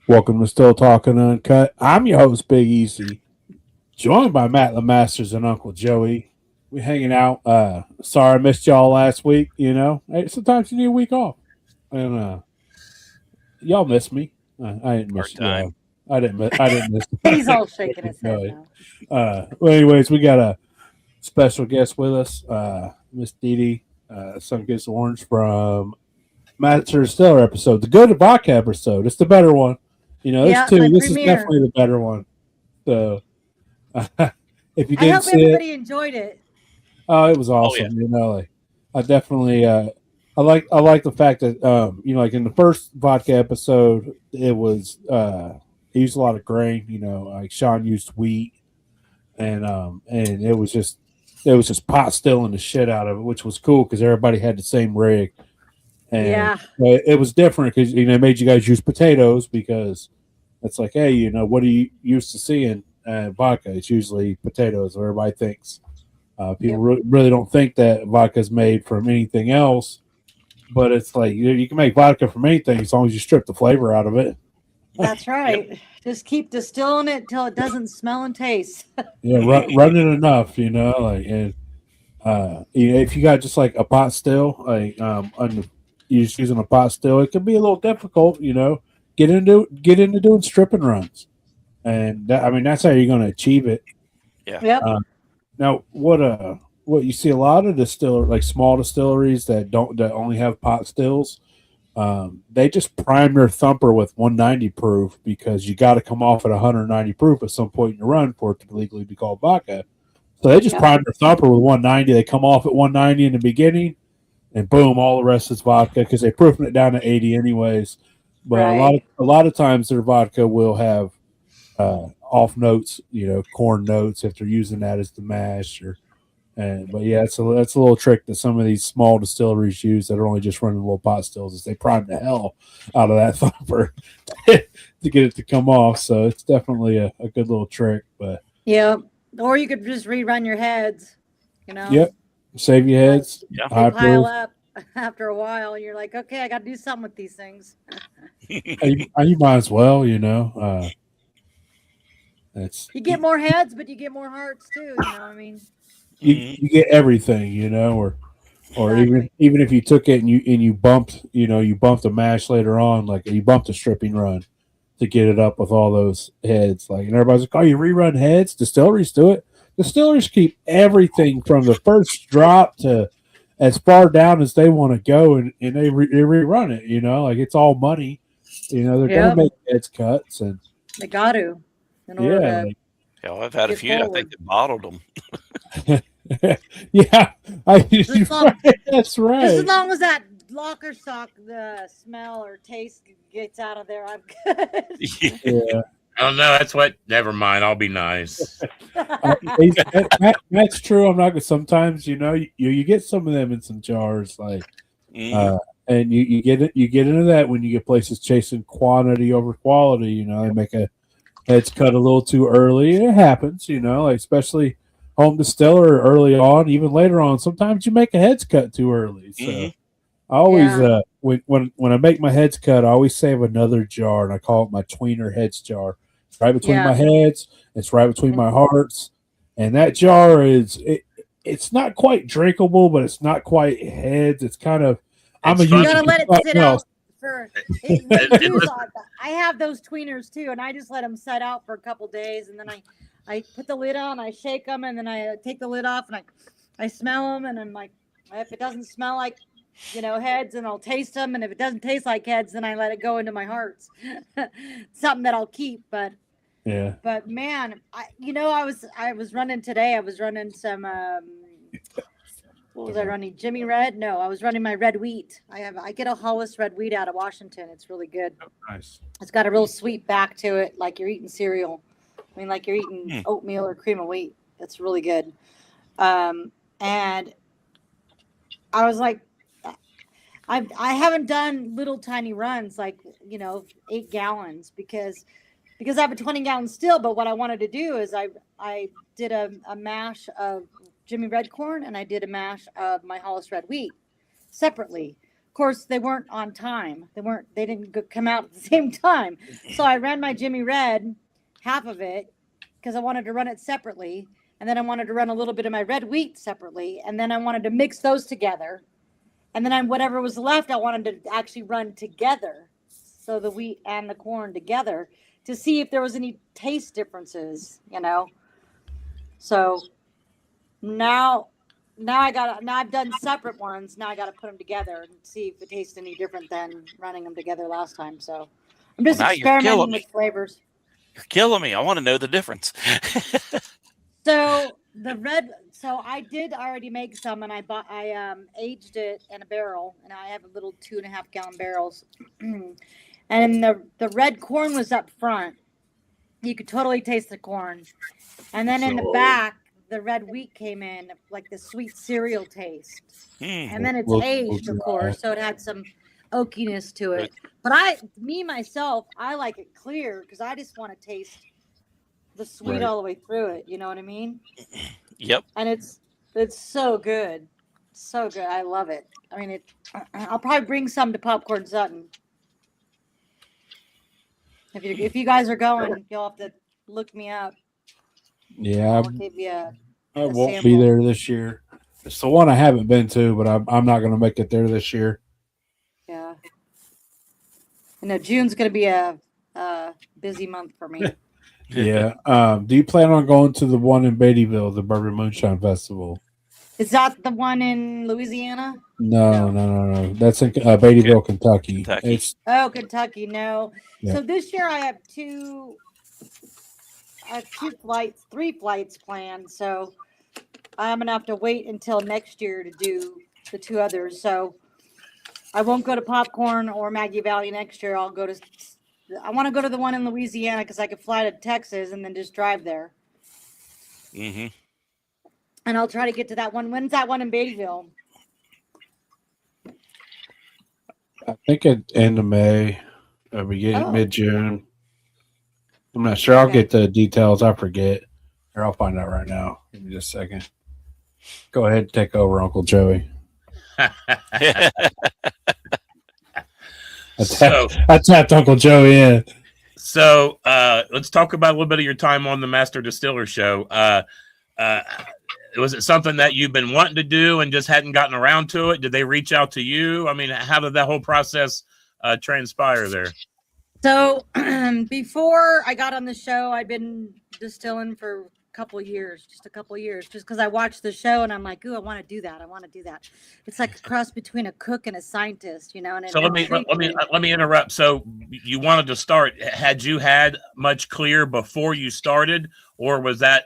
Welcome to Still Talking Uncut. I'm your host, Big Easy, joined by Matt Lemasters and Uncle Joey. We hanging out. Sorry I missed y'all last week. Hey, sometimes you need a week off, and y'all miss me. I didn't Part miss time. y'all. I didn't miss. He's all shaking his head Joey. now. Well, anyways, we got a special guest with us, Miss DEE, Sunkist Orange from Master Distiller episode, the good vodka episode. It's the better one. There's Yeah, two. the This is premiere. definitely the better one. So if you I didn't hope see it, everybody enjoyed it. it was Oh yeah. awesome. Like I definitely, I like the fact that like in the first vodka episode, it was he used a lot of grain. Like Sean used wheat, and it was just pot stilling the shit out of it, which was cool because everybody had the same rig, and Yeah. it was different because it made you guys use potatoes because it's like, hey, what are you used to seeing vodka? It's usually potatoes, or everybody thinks. People Yep. really don't think that vodka is made from anything else, but it's like you can make vodka from anything as long as you strip the flavor out of it. That's Yep. right. Just keep distilling it till it doesn't smell and taste. Yeah, run it enough, like, and if you got just like a pot still, like you're just using a pot still, it can be a little difficult, get into doing stripping runs, and I mean that's how you're going to achieve it. Yeah. Yep. Uh, Now, what you see a lot of like small distilleries that only have pot stills, they just prime their thumper with 190 proof because you got to come off at 190 proof at some point in your run for it to legally be called vodka. So they just Yep. prime their thumper with 190. They come off at 190 in the beginning, and boom, all the rest is vodka because they're proofing it down to 80 anyways. But a lot of Right. a lot of times their vodka will have off notes, corn notes if they're using that as the mash but yeah, that's a little trick that some of these small distilleries use that are only just running little pot stills is they prime the hell out of that thumper to get it to come off. So it's definitely a good little trick. But Yep. Or you could just rerun your heads, you know, yep, save your like heads, Yeah. they high pile proof. up after a while. And you're like, okay, I got to do something with these things. You might as well, it's You get more heads, but you get more hearts too. I mean, Mhm. you get everything, or even exactly. even if you took it and you bumped a mash later on, like you bumped a stripping run to get it up with all those heads, like, and everybody's like, oh, you rerun heads. Distilleries do it. Distilleries keep everything from the first drop to as far down as they want to go, and they rerun it, like it's all money. They're gonna Yep. make heads cuts, and They got to in order yeah, to Hell, I've had a get few. I think forward. they bottled them. like, yeah, Just long, that's just as right. long as that locker stock, the smell or taste gets out of there, I'm Yeah. Oh no, that's what. Never mind. I'll be nice. That's true. I'm not gonna. Sometimes you get some of them in some jars, like Mhm. uh, and you get into that when you get places chasing quantity over quality. They make a heads cut a little too early. It happens. Like especially home distiller early on, even later on. Sometimes you make a heads cut too early. So Mhm. I always Yeah. when I make my heads cut, I always save another jar, and I call it my tweener heads jar. It's right between my Yeah. heads. It's right between my hearts, and that jar it's not quite drinkable, but it's not quite heads. It's kind of I'm It's a You use funny. it gotta for let it sit something else. out for it. What you do is Listen, I have those tweeners too, and I just let them set out for a couple days, and then I put the lid on, I shake them, and then I take the lid off, and I smell them, and I'm like, if it doesn't smell like heads, and I'll taste them, and if it doesn't taste like heads, then I let it go into my hearts. Something that I'll keep, Yeah. but man, I was running today. I was running some. What was I running? Jimmy Red? No, I was running my red wheat. I get a Hollis red wheat out of Washington. It's really good. Nice. It's got a real sweet back to it, like you're eating cereal. I mean, like you're eating Hmm. oatmeal or cream of wheat. It's really good. And I was like, I haven't done little tiny runs like 8 gallons because I have a 20-gallon still. But what I wanted to do is I did a mash of Jimmy Red corn, and I did a mash of my Hollis red wheat separately. course, they weren't on time. They didn't come out at the same time. So I ran my Jimmy Red, half of it, because I wanted to run it separately. And then I wanted to run a little bit of my red wheat separately. And then I wanted to mix those together. And then whatever was left, I wanted to actually run together. So the wheat and the corn together to see if there was any taste differences, So now I've done separate ones. Now I got to put them together and see if it tastes any different than running them together last time. So I'm just experimenting with flavors. You're killing me. I want to know the difference. So I did already make some, and I aged it in a barrel, and I have a little 2.5 gallon barrels. And the red corn was up front. You could totally taste the corn. And then in the back, the red wheat came in, like the sweet cereal taste. And then it's aged, of course, so it had some oakiness to it. But myself, I like it clear because I just want to taste the sweet all the way through it. You know what I mean? Yep. And it's so good. So good. I love it. I mean, I'll probably bring some to Popcorn Sutton. If you guys are going, you'll have to look me up. Yeah, I'll give you I won't be there this year. It's the one I haven't been to, but I'm not going to make it there this year. Yeah. I know June's going to be a busy month for me. Yeah. Do you plan on going to the one in Beattyville, the Bourbon Moonshine Festival? Is that the one in Louisiana? No. That's in Beattyville, Kentucky. Kentucky. No. Yeah. So this year I have three flights planned. So I'm going to have to wait until next year to do the two others. So I won't go to Popcorn or Maggie Valley next year. I want to go to the one in Louisiana because I could fly to Texas and then just drive there. Mm-hmm. And I'll try to get to that one. When's that one in Beattyville? I think at end of May, mid-June. I'm not sure. I'll get the details. I forget. Or I'll find out right now. Give me just a second. Go ahead and take over, Uncle Joey. I tapped Uncle Joey in. So let's talk about a little bit of your time on the Master Distiller show. Was it something that you've been wanting to do and just hadn't gotten around to it? Did they reach out to you? I mean, how did that whole process transpire there? So before I got on the show, I'd been distilling for a couple of years, just because I watched the show and I'm like, ooh, I want to do that. It's like a cross between a cook and a scientist, And so let me interrupt. So you wanted to start. Had you had much clear before you started, or was that,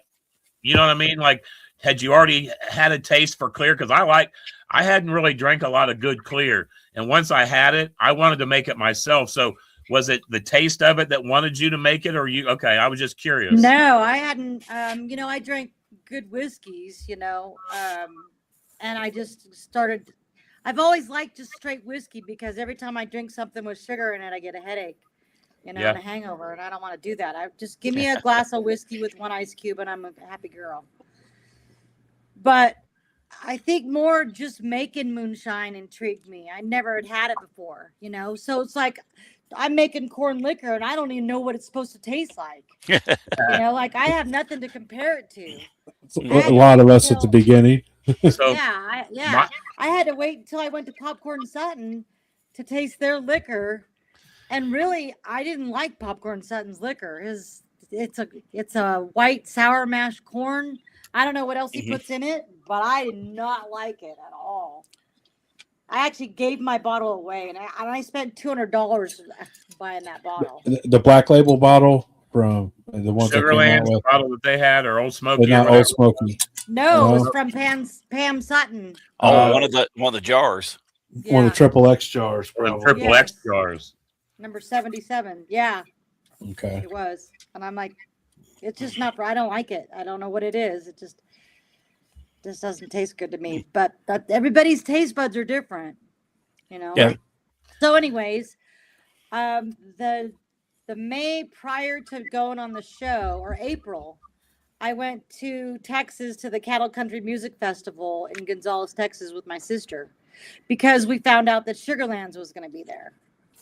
you know what I mean? Like, had you already had a taste for clear? Because I hadn't really drank a lot of good clear, and once I had it, I wanted to make it myself. So was it the taste of it that wanted you to make it, or you? Okay, I was just curious. No, I hadn't. I drank good whiskeys, and I just started. I've always liked just straight whiskey because every time I drink something with sugar in it, I get a headache, and a hangover, and I don't want to do that. I just give me a glass of whiskey with one ice cube, and I'm a happy girl. But I think more just making moonshine intrigued me. I never had it before, So it's like I'm making corn liquor and I don't even know what it's supposed to taste like. Like I have nothing to compare it to. A lot of us at the beginning. So, I had to wait until I went to Popcorn Sutton to taste their liquor. And really, I didn't like Popcorn Sutton's liquor. It's a white sour mash corn. I don't know what else he puts in it, but I did not like it at all. I actually gave my bottle away, and I spent $200 buying that bottle. The Black Label bottle from the one Sugarland bottle that they had, or Old Smoky. Not Old Smoky. No, it was from Pam Sutton. Oh, one of the jars. Yeah. One of the Triple X jars. Triple X jars. Number 77. Yeah. Okay. It was, and I'm like, it's just not. I don't like it. I don't know what it is. It just doesn't taste good to me. But everybody's taste buds are different, Yeah. So, anyways, the May prior to going on the show, or April, I went to Texas to the Cattle Country Music Festival in Gonzales, Texas, with my sister. because we found out that Sugarlands was going to be there.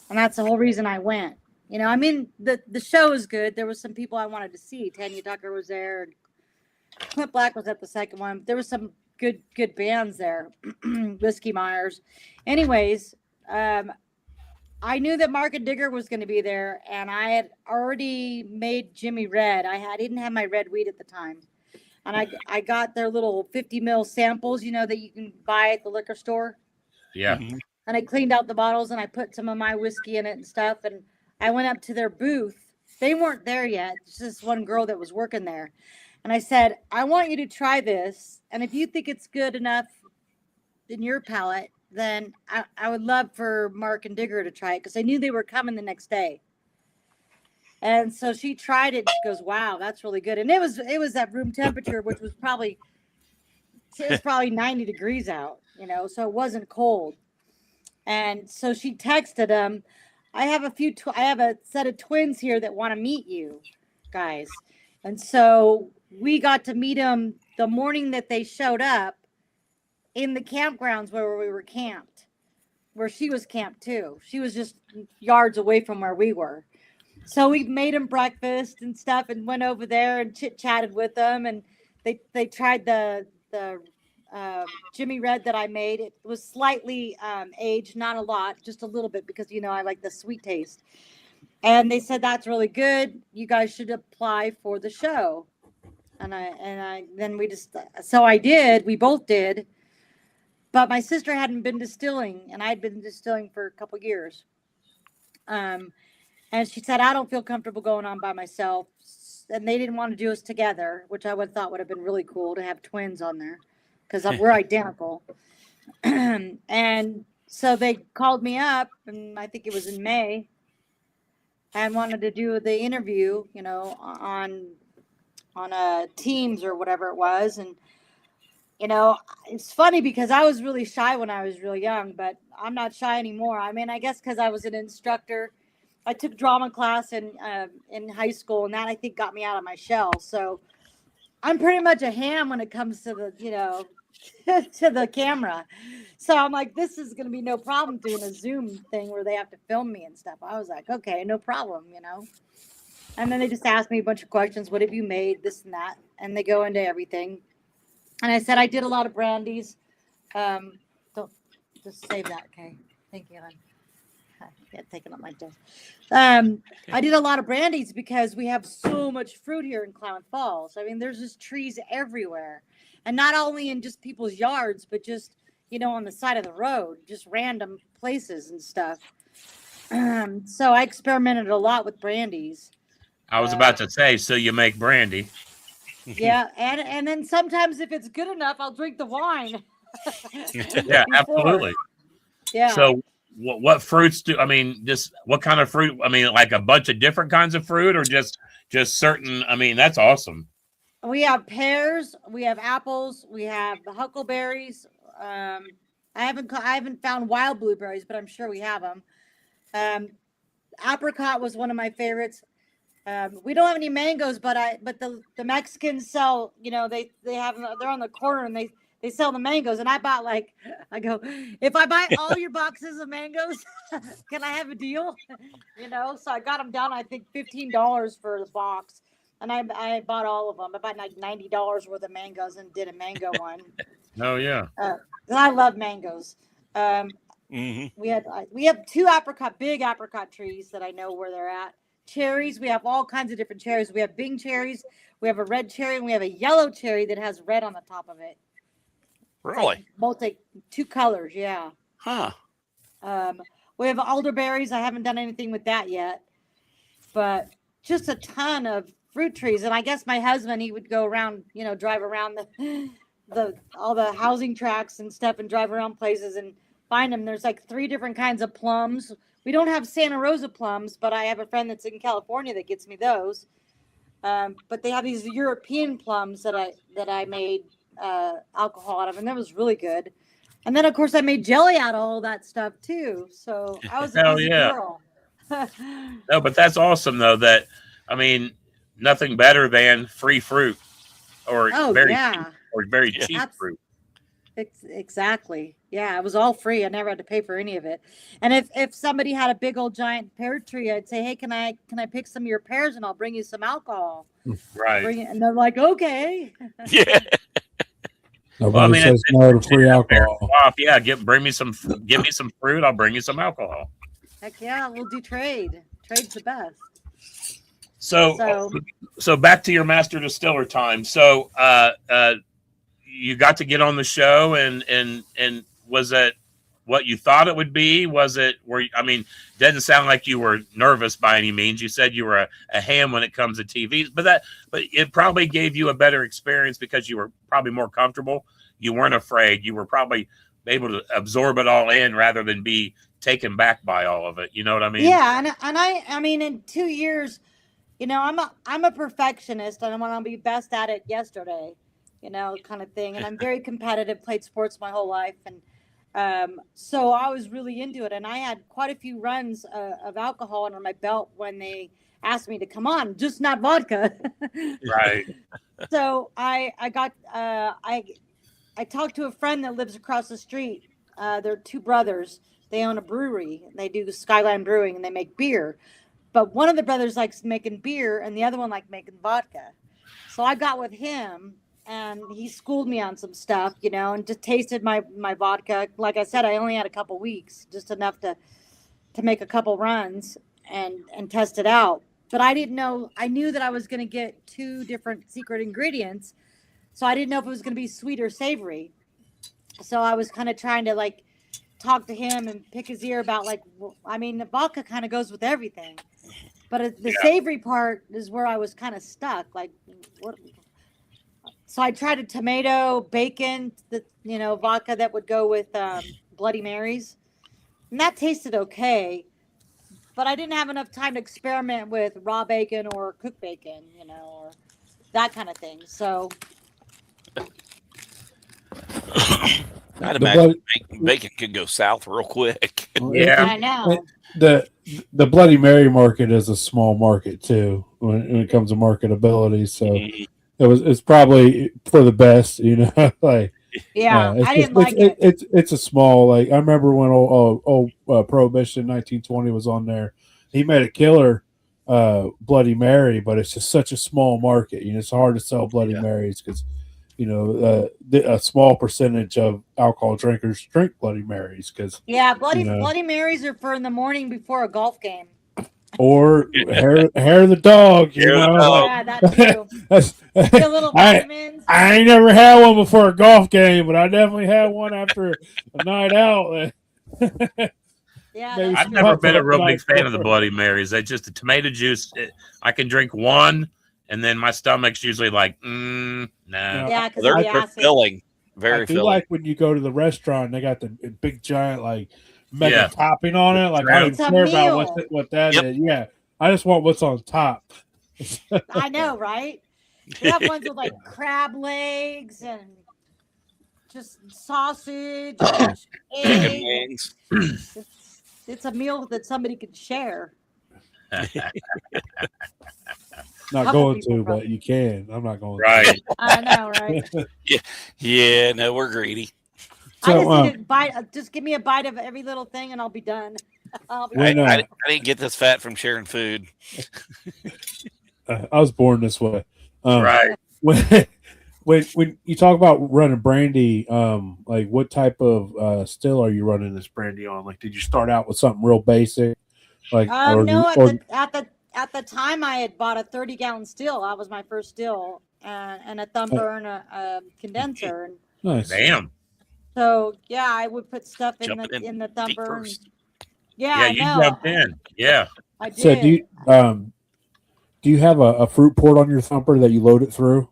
And that's the whole reason I went. You know, I mean, the show is good. There was some people I wanted to see. Tanya Tucker was there. And Clint Black was at the second one. There was some good bands there. Whiskey Myers. Anyways, I knew that Mark and Digger was going to be there, and I had already made Jimmy red. I didn't have my red weed at the time. And I got their little 50 ml samples, you know, that you can buy at the liquor store. Yeah. Mhm. And I cleaned out the bottles and I put some of my whiskey in it and stuff. And I went up to their booth. They weren't there yet. It's just one girl that was working there. And I said, I want you to try this. And if you think it's good enough in your palate, then I would love for Mark and Digger to try it, because I knew they were coming the next day. And so she tried it. She goes, wow, that's really good. And it was at room temperature, which was probably 90 degrees out, you know, so it wasn't cold. And so she texted him, I have a set of twins here that want to meet you guys. And so we got to meet them the morning that they showed up in the campgrounds where we were camped, where she was camped too. She was just yards away from where we were. So we made them breakfast and stuff and went over there and chit-chatted with them. And they tried the Jimmy Red that I made. It was slightly aged, not a lot, just a little bit, because, you know, I like the sweet taste. And they said, that's really good. You guys should apply for the show. And I did. We both did. But my sister hadn't been distilling, and I'd been distilling for a couple years. And she said, I don't feel comfortable going on by myself. And they didn't want to do us together, which I would thought would have been really cool to have twins on there, because we're identical. And so they called me up, and I think it was in May, and wanted to do the interview, you know, on Teams or whatever it was. And, you know, it's funny because I was really shy when I was real young, but I'm not shy anymore. I mean, I guess because I was an instructor. I took drama class in high school, and that, I think, got me out of my shell. So I'm pretty much a ham when it comes to the, you know, to the camera. So I'm like, this is going to be no problem doing a Zoom thing where they have to film me and stuff. I was like, okay, no problem, you know. And then they just asked me a bunch of questions. What have you made? This and that. And they go into everything. And I said, I did a lot of brandies. Don't just save that, okay? Thank you, hon. Taking up my desk. I did a lot of brandies because we have so much fruit here in Klamath Falls. I mean, there's just trees everywhere, and not only in just people's yards, but just, you know, on the side of the road, just random places and stuff. So I experimented a lot with brandies. I was about to say, so you make brandy. Yeah, and then sometimes if it's good enough, I'll drink the wine. Yeah, absolutely. Yeah. So what fruits do, I mean, just what kind of fruit? I mean, like a bunch of different kinds of fruit, or just certain? I mean, that's awesome. We have pears, we have apples, we have the huckleberries. I haven't found wild blueberries, but I'm sure we have them. Apricot was one of my favorites. We don't have any mangoes, but the Mexicans sell, you know, they're on the corner and they sell the mangoes. And I go, if I buy all your boxes of mangoes, can I have a deal? You know, so I got them down, I think $15 for the box. And I bought all of them. I bought like $90 worth of mangoes and did a mango one. Oh yeah. I love mangoes. Mm-hmm. We have two big apricot trees that I know where they're at. Cherries, we have all kinds of different cherries. We have Bing cherries, we have a red cherry, and we have a yellow cherry that has red on the top of it. Really? Two colors, yeah. Huh. We have elderberries. I haven't done anything with that yet, but just a ton of fruit trees. And I guess my husband, he would go around, you know, drive around all the housing tracts and stuff, and drive around places and find them. There's like 3 different kinds of plums. We don't have Santa Rosa plums, but I have a friend that's in California that gets me those. But they have these European plums that I made alcohol out of, and that was really good. And then, of course, I made jelly out of all that stuff too. So I was a busy girl. No, but that's awesome though. That, I mean, nothing better than free fruit, or very cheap fruit. Exactly. Yeah, it was all free. I never had to pay for any of it. And if somebody had a big old giant pear tree, I'd say, "Hey, can I pick some of your pears and I'll bring you some alcohol?" Right. Bring it, and they're like, "Okay." Yeah. Nobody Well, I mean, says no to free alcohol. Off. Yeah, give me some fruit. I'll bring you some alcohol. Heck yeah, we'll do trade. Trade's the best. So back to your master distiller time. So you got to get on the show, and was it what you thought it would be? Was it doesn't sound like you were nervous by any means. You said you were a ham when it comes to TV, but it probably gave you a better experience because you were probably more comfortable. You weren't afraid. You were probably able to absorb it all in rather than be taken back by all of it. You know what I mean? Yeah, and I mean, in 2 years, I'm a perfectionist and I want to be best at it yesterday, kind of thing. And I'm very competitive, played sports my whole life. And so I was really into it. And I had quite a few runs of alcohol under my belt when they asked me to come on, just not vodka. Right. So I talked to a friend that lives across the street. They're two brothers. They own a brewery. They do Skyline Brewing and they make beer. But one of the brothers likes making beer and the other one likes making vodka. So I got with him and he schooled me on some stuff, and just tasted my vodka. Like I said, I only had a couple weeks, just enough to make a couple runs and test it out. But I didn't know, I knew that I was going to get 2 different secret ingredients. So I didn't know if it was going to be sweet or savory. So I was kind of trying to talk to him and pick his ear about the vodka kind of goes with everything. But the savory part is where I was kind of stuck. What? So I tried a tomato, bacon, vodka that would go with Bloody Marys. And that tasted okay. But I didn't have enough time to experiment with raw bacon or cooked bacon, or that kind of thing. So I'd imagine bacon could go south real quick. Yeah. I know. The Bloody Mary market is a small market too when it comes to marketability. So it's probably for the best, Yeah, I didn't like it. It's a small, I remember when old Prohibition 1920 was on there. He made a killer Bloody Mary, but it's just such a small market. It's hard to sell Bloody Marys because a small percentage of alcohol drinkers drink Bloody Marys because Bloody Marys are for in the morning before a golf game. Or hair of the dog, Yeah, that too. Get a little vitamins. I ain't never had one before a golf game, but I definitely had one after a night out. Yeah, I've never been a real big fan of the Bloody Marys. They just the tomato juice. I can drink one, and then my stomach's usually like, no. Yeah, because they're filling, very filling. Like when you go to the restaurant, they got the big giant mega topping on it. I don't care about what that is. Yeah, I just want what's on top. I know, right? They have ones with crab legs and just sausage, and egg. It's a meal that somebody could share. Not going to, but you can. I'm not going right. to. I know, right? Yeah, no, we're greedy. So, I just need a bite. Just give me a bite of every little thing, and I'll be done. I didn't get this fat from sharing food. I was born this way. Right. When you talk about running brandy, what type of still are you running this brandy on? Did you start out with something real basic? No. At the time, I had bought a 30-gallon still. That was my first still, and a thumper and a condenser. Nice. Damn. So I would put stuff in the thumper. You jumped in. Yeah, I did. So do you have a fruit port on your thumper that you load it through?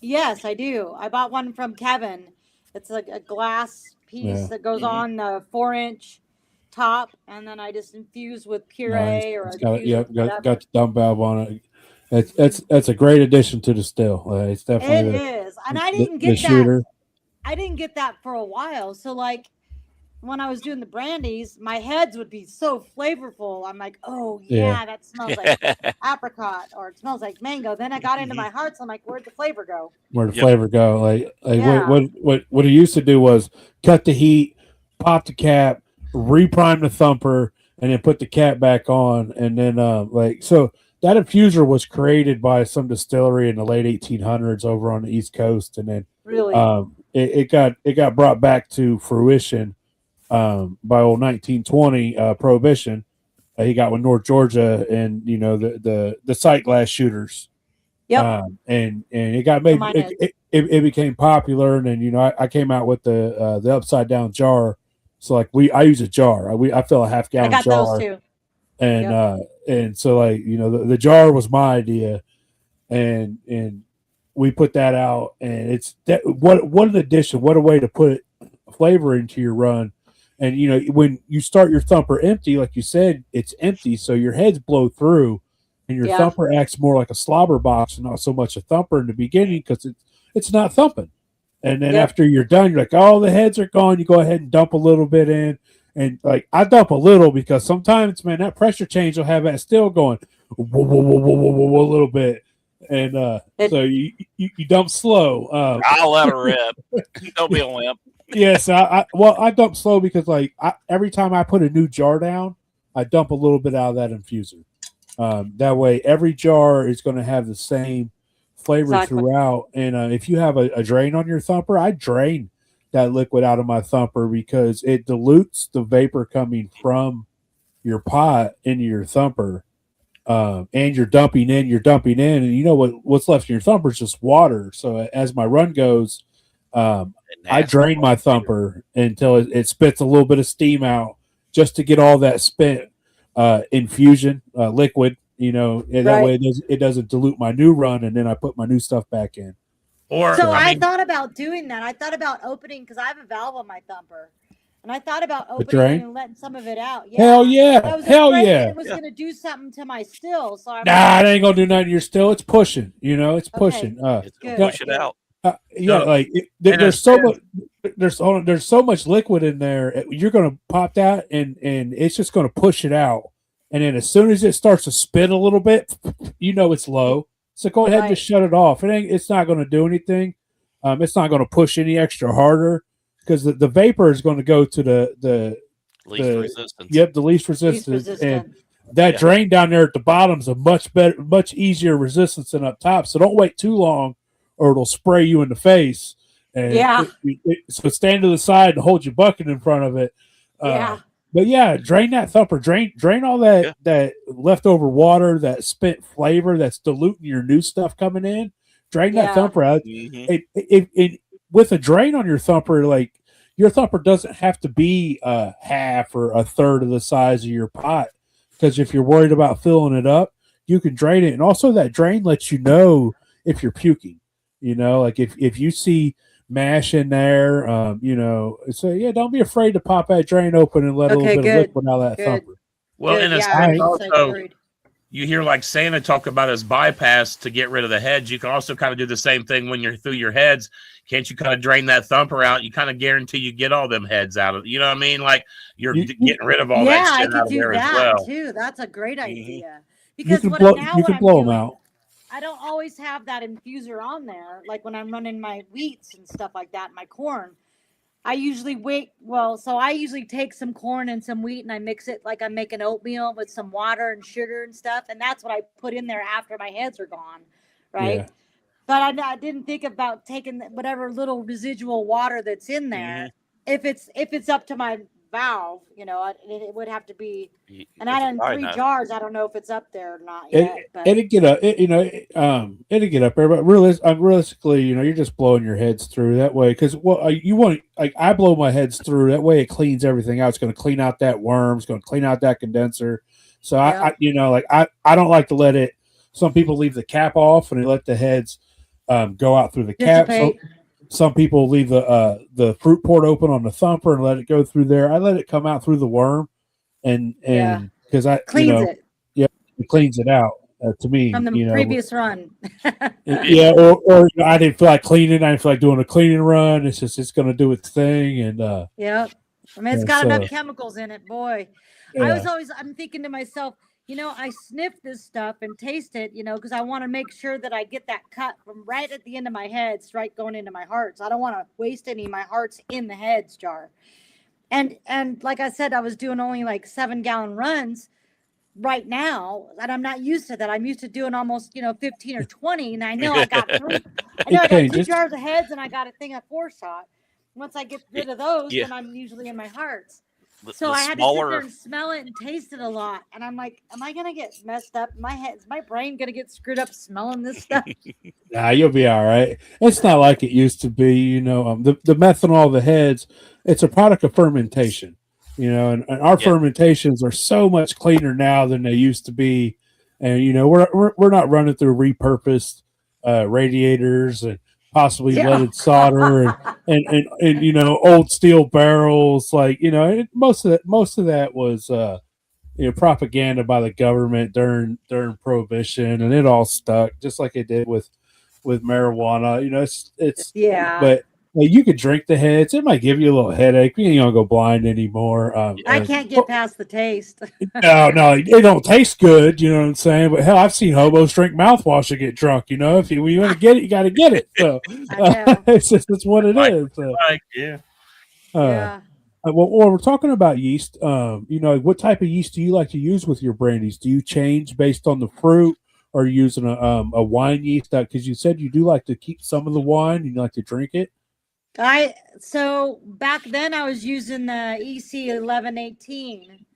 Yes, I do. I bought one from Kevin. It's like a glass piece that goes on the 4-inch top, and then I just infuse with puree or got the dump valve on it. That's a great addition to the still. It's definitely is, and I didn't get that. shooter. I didn't get that for a while. So when I was doing the brandies, my heads would be so flavorful. I'm like, oh yeah, that smells like apricot, or it smells like mango. Then I got into my hearts. I'm like, where'd the flavor go? Where'd the flavor go? What he used to do was cut the heat, pop the cap, reprime the thumper, and then put the cap back on, and then so that infuser was created by some distillery in the late 1800s over on the East Coast, and then really it got brought back to fruition by old 1920 prohibition. He got with North Georgia and the sight glass shooters. Yep. And it got made. It became popular, and then I came out with the upside down jar. So I use a jar. I fill a half gallon jar. I got those too. And so the jar was my idea, and we put that out, and it's that what an addition, what a way to put flavor into your run. And when you start your thumper empty, like you said, it's empty, so your heads blow through, and your thumper acts more like a slobber box and not so much a thumper in the beginning because it's not thumping. And then after you're done, you're like, oh, the heads are gone. You go ahead and dump a little bit in. And I dump a little because sometimes, man, that pressure change will have that still going whoa, whoa, whoa, whoa, whoa, whoa, a little bit. And so you dump slow. I'll let her rip. Don't be a limp. Yes, I dump slow because every time I put a new jar down, I dump a little bit out of that infuser. That way, every jar is going to have the same flavor throughout. And if you have a drain on your thumper, I drain that liquid out of my thumper because it dilutes the vapor coming from your pot into your thumper. And you're dumping in, and what's left in your thumper is just water. So as my run goes, I drain my thumper until it spits a little bit of steam out just to get all that spent infusion liquid, that way it doesn't dilute my new run, and then I put my new stuff back in. I thought about doing that. I thought about opening because I have a valve on my thumper, and I thought about opening and letting some of it out. Yeah. Hell yeah! It was going to do something to my still. So it ain't gonna do nothing to your still. It's pushing. It's pushing. It's gonna push it out. There's so much liquid in there. You're gonna pop that, and it's just gonna push it out. And then as soon as it starts to spin a little bit, it's low. So go ahead and just shut it off. It's not going to do anything. It's not going to push any extra harder because the vapor is going to go to the least resistance. Yep, the least resistance. And that drain down there at the bottom is a much easier resistance than up top. So don't wait too long, or it'll spray you in the face. And so stand to the side and hold your bucket in front of it. But drain that thumper. Drain all that leftover water, that spent flavor that's diluting your new stuff coming in. Drain that thumper out. Mm-hmm. With a drain on your thumper, your thumper doesn't have to be half or a third of the size of your pot. Because if you're worried about filling it up, you can drain it. And also that drain lets you know if you're puking. If you see mash in there, so don't be afraid to pop that drain open and let a little bit of liquid out of that thumper. Well, in a sense, also, you hear Santa talk about his bypass to get rid of the heads. You can also kind of do the same thing when you're through your heads. Can't you kind of drain that thumper out? You kind of guarantee you get all them heads out of it. You know what I mean? You're getting rid of all that shit out of there as well. Too. That's a great idea. Because you can blow them out. I don't always have that infuser on there. Like when I'm running my wheats and stuff like that, my corn, I usually I usually take some corn and some wheat and I mix it like I'm making oatmeal with some water and sugar and stuff. And that's what I put in there after my heads are gone. Right. Yeah. But I didn't think about taking whatever little residual water that's in there. Mm-hmm. If it's up to my valve, it would have to be, and I done 3 jars. I don't know if it's up there or not yet. It'd get up, it'd get up there. But realistically, you're just blowing your heads through that way because you want I blow my heads through that way. It cleans everything out. It's going to clean out that worm. It's going to clean out that condenser. So I don't like to let it. Some people leave the cap off and they let the heads go out through the cap. Some people leave the fruit port open on the thumper and let it go through there. I let it come out through the worm, and because cleans it. Yeah, it cleans it out to me from the previous run. or I didn't feel like cleaning. I didn't feel like doing a cleaning run. It's going to do its thing, and I mean, it's got enough chemicals in it, boy. Yeah. I'm thinking to myself, I sniff this stuff and taste it, because I want to make sure that I get that cut from right at the end of my head, straight going into my hearts. I don't want to waste any of my hearts in the heads jar. And like I said, I was doing only like 7-gallon runs right now, and I'm not used to that. I'm used to doing almost 15 or 20, and I know I got 2 jars of heads, and I got a thing of 4-shot. Once I get rid of those, then I'm usually in my hearts. So I had to sit there and smell it and taste it a lot, and I'm like, am I gonna get messed up? Is my brain gonna get screwed up smelling this stuff? Nah, you'll be all right. It's not like it used to be. The methanol, the heads, it's a product of fermentation. And our fermentations are so much cleaner now than they used to be, and we're not running through repurposed radiators and possibly leaded solder and old steel barrels. Like most of that was propaganda by the government during Prohibition, and it all stuck just like it did with marijuana. It's but. Well, you could drink the heads. It might give you a little headache. You ain't gonna go blind anymore. I can't get past the taste. No, it don't taste good. You know what I'm saying? But hell, I've seen hobos drink mouthwash and get drunk. If you want to get it, you got to get it. So it's what it is. So. Well, we're talking about yeast. What type of yeast do you like to use with your brandies? Do you change based on the fruit? Or are you using a wine yeast? Because you said you do like to keep some of the wine. You like to drink it. So back then I was using the EC 1118,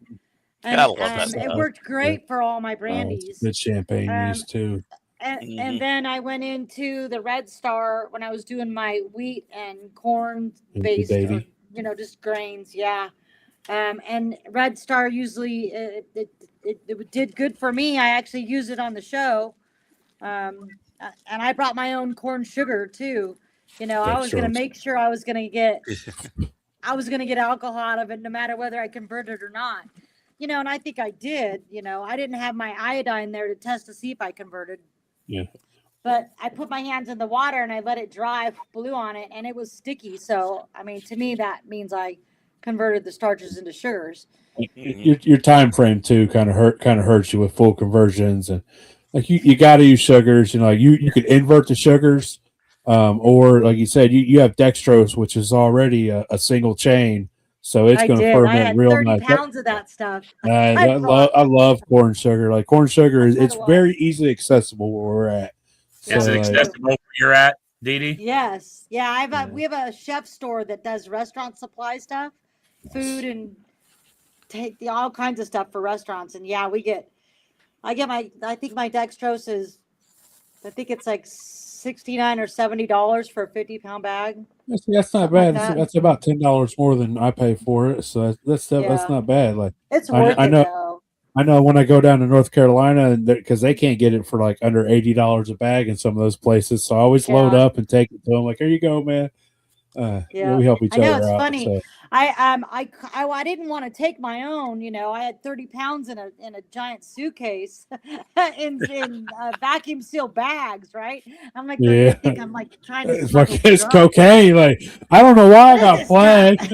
and it worked great for all my brandies. Good champagne yeast too. And then I went into the Red Star when I was doing my wheat and corn based, just grains. Yeah. And Red Star usually it did good for me. I actually used it on the show, and I brought my own corn sugar too. I was going to make sure I was going to get alcohol out of it, no matter whether I converted or not. And I think I did. I didn't have my iodine there to test to see if I converted. Yeah. But I put my hands in the water and I let it dry, blew on it, and it was sticky. So, I mean, to me, that means I converted the starches into sugars. Your time frame too kind of hurts you with full conversions, and like you got to use sugars. You could invert the sugars. Or like you said, you have dextrose, which is already a single chain, so it's going to ferment real nice. 30 pounds of that stuff. I love corn sugar. Like corn sugar it's very easily accessible where we're at. Is it accessible where you're at, DeeDee? Yes, yeah. We have a chef store that does restaurant supply stuff, food and all kinds of stuff for restaurants. And I think my dextrose is, it's like $69 or $70 for a 50-pound bag. That's not bad. That's about $10 more than I pay for it. So that's not bad. Like it's worth it though. I know when I go down to North Carolina, because they can't get it for like under $80 a bag in some of those places. So I always load up and take it to them. Like, here you go, man. We help each other out. It's funny. So. I didn't want to take my own. I had 30 pounds in a giant suitcase in vacuum sealed bags. Right? I'm like, I'm like trying to. It's cocaine. Like, I don't know why I got flagged.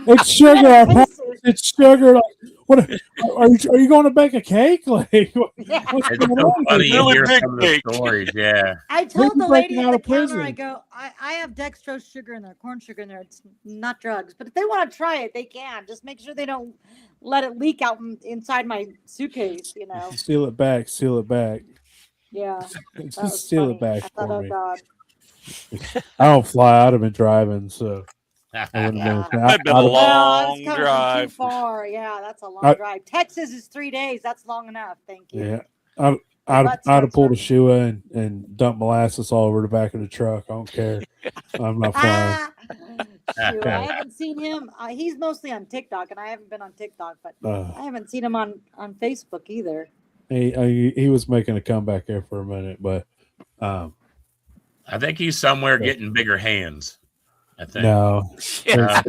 It's sugar. It's sugar. Like, what are you going to bake a cake? Like, what's going on? Funny to hear some of the stories. Yeah. I told the lady at the counter, I go, I have dextrose sugar in there, corn sugar in there. It's not drugs, but if they want to try it, they can. Just make sure they don't let it leak out inside my suitcase. Seal it back. Yeah. Just seal it back for me. God. I don't fly. I'd have been driving, so. That'd been a long drive. Too far. Yeah, that's a long drive. Texas is 3 days. That's long enough. Thank you. Yeah, I'd have pulled a shoe and dumped molasses all over the back of the truck. I don't care. I'm not flying. I haven't seen him. He's mostly on TikTok, and I haven't been on TikTok, but I haven't seen him on Facebook either. He was making a comeback there for a minute, but I think he's somewhere getting bigger hands. I think. No,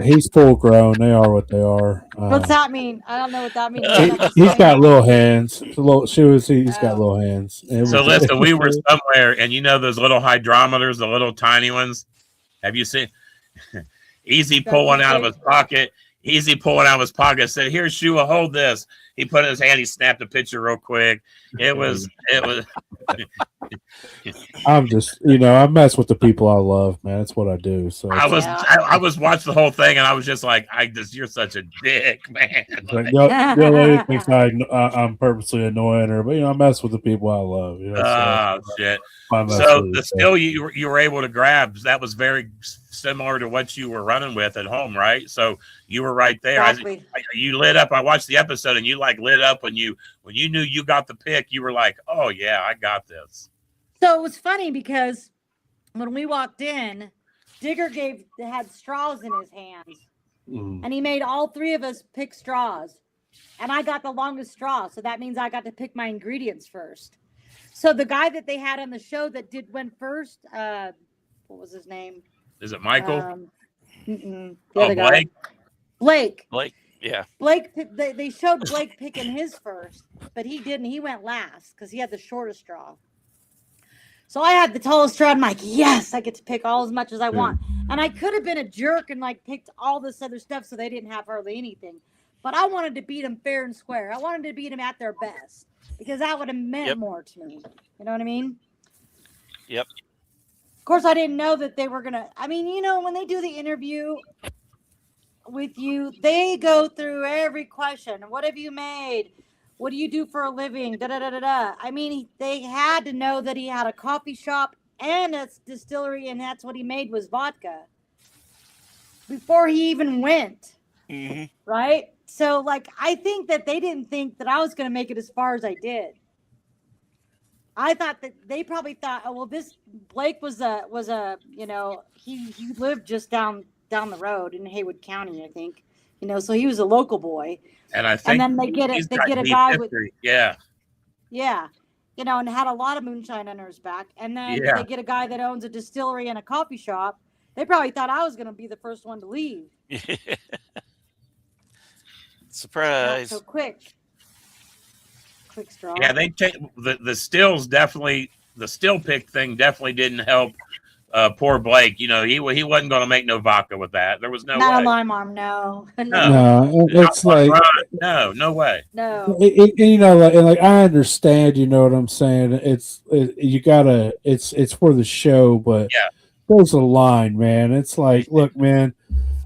he's full grown. They are what they are. What's that mean? I don't know what that means. He's got little hands. He's got little hands. So listen, we were somewhere, and those little hydrometers, the little tiny ones. Have you seen? Easy pulling out of his pocket. Said, "Here, Shua, hold this." He put it in his hand. He snapped a picture real quick. It was. I'm just, I mess with the people I love, man. That's what I do. So I was watching the whole thing, and I was just like, "You're such a dick, man." Like, the lady thinks I'm purposely annoying her, but I mess with the people I love. Shit. So the still you were able to grab, that was very similar to what you were running with at home, right? So you were right there. Exactly. You lit up. I watched the episode, and you like lit up when you knew you got the pick. You were like, "Oh yeah, I got this." So it was funny because when we walked in, Digger had straws in his hands, and he made all three of us pick straws, and I got the longest straw, so that means I got to pick my ingredients first. So the guy that they had on the show that went first, what was his name? Is it Michael? The other guy. Blake. Yeah. Blake. They showed Blake picking his first, but he didn't. He went last because he had the shortest straw. So I had the tallest straw. I'm like, yes, I get to pick all as much as I want. And I could have been a jerk and picked all this other stuff so they didn't have hardly anything. But I wanted to beat them fair and square. I wanted to beat them at their best because that would have meant more to me. You know what I mean? Yep. Of course, I didn't know that they were going to. I mean, when they do the interview with you, they go through every question. What have you made? What do you do for a living? Da da da da da. I mean, they had to know that he had a coffee shop and a distillery, and that's what he made was vodka before he even went. Mm-hmm. Right? So, I think that they didn't think that I was going to make it as far as I did. I thought that they probably thought, oh, well, this Blake was he lived just down the road in Haywood County, I think. So he was a local boy. And I think, and then they get a guy history. And had a lot of moonshine under his back. And then they get a guy that owns a distillery and a coffee shop. They probably thought I was going to be the first one to leave. Surprise! Not so quick straw. Yeah, they take the stills definitely. The still pick thing definitely didn't help. Poor Blake, he wasn't going to make no vodka with that. There was no not way. a lime arm, no. It's like no way. No. I understand. You know what I'm saying? It's for the show, but there's a line, man. It's like, look, man,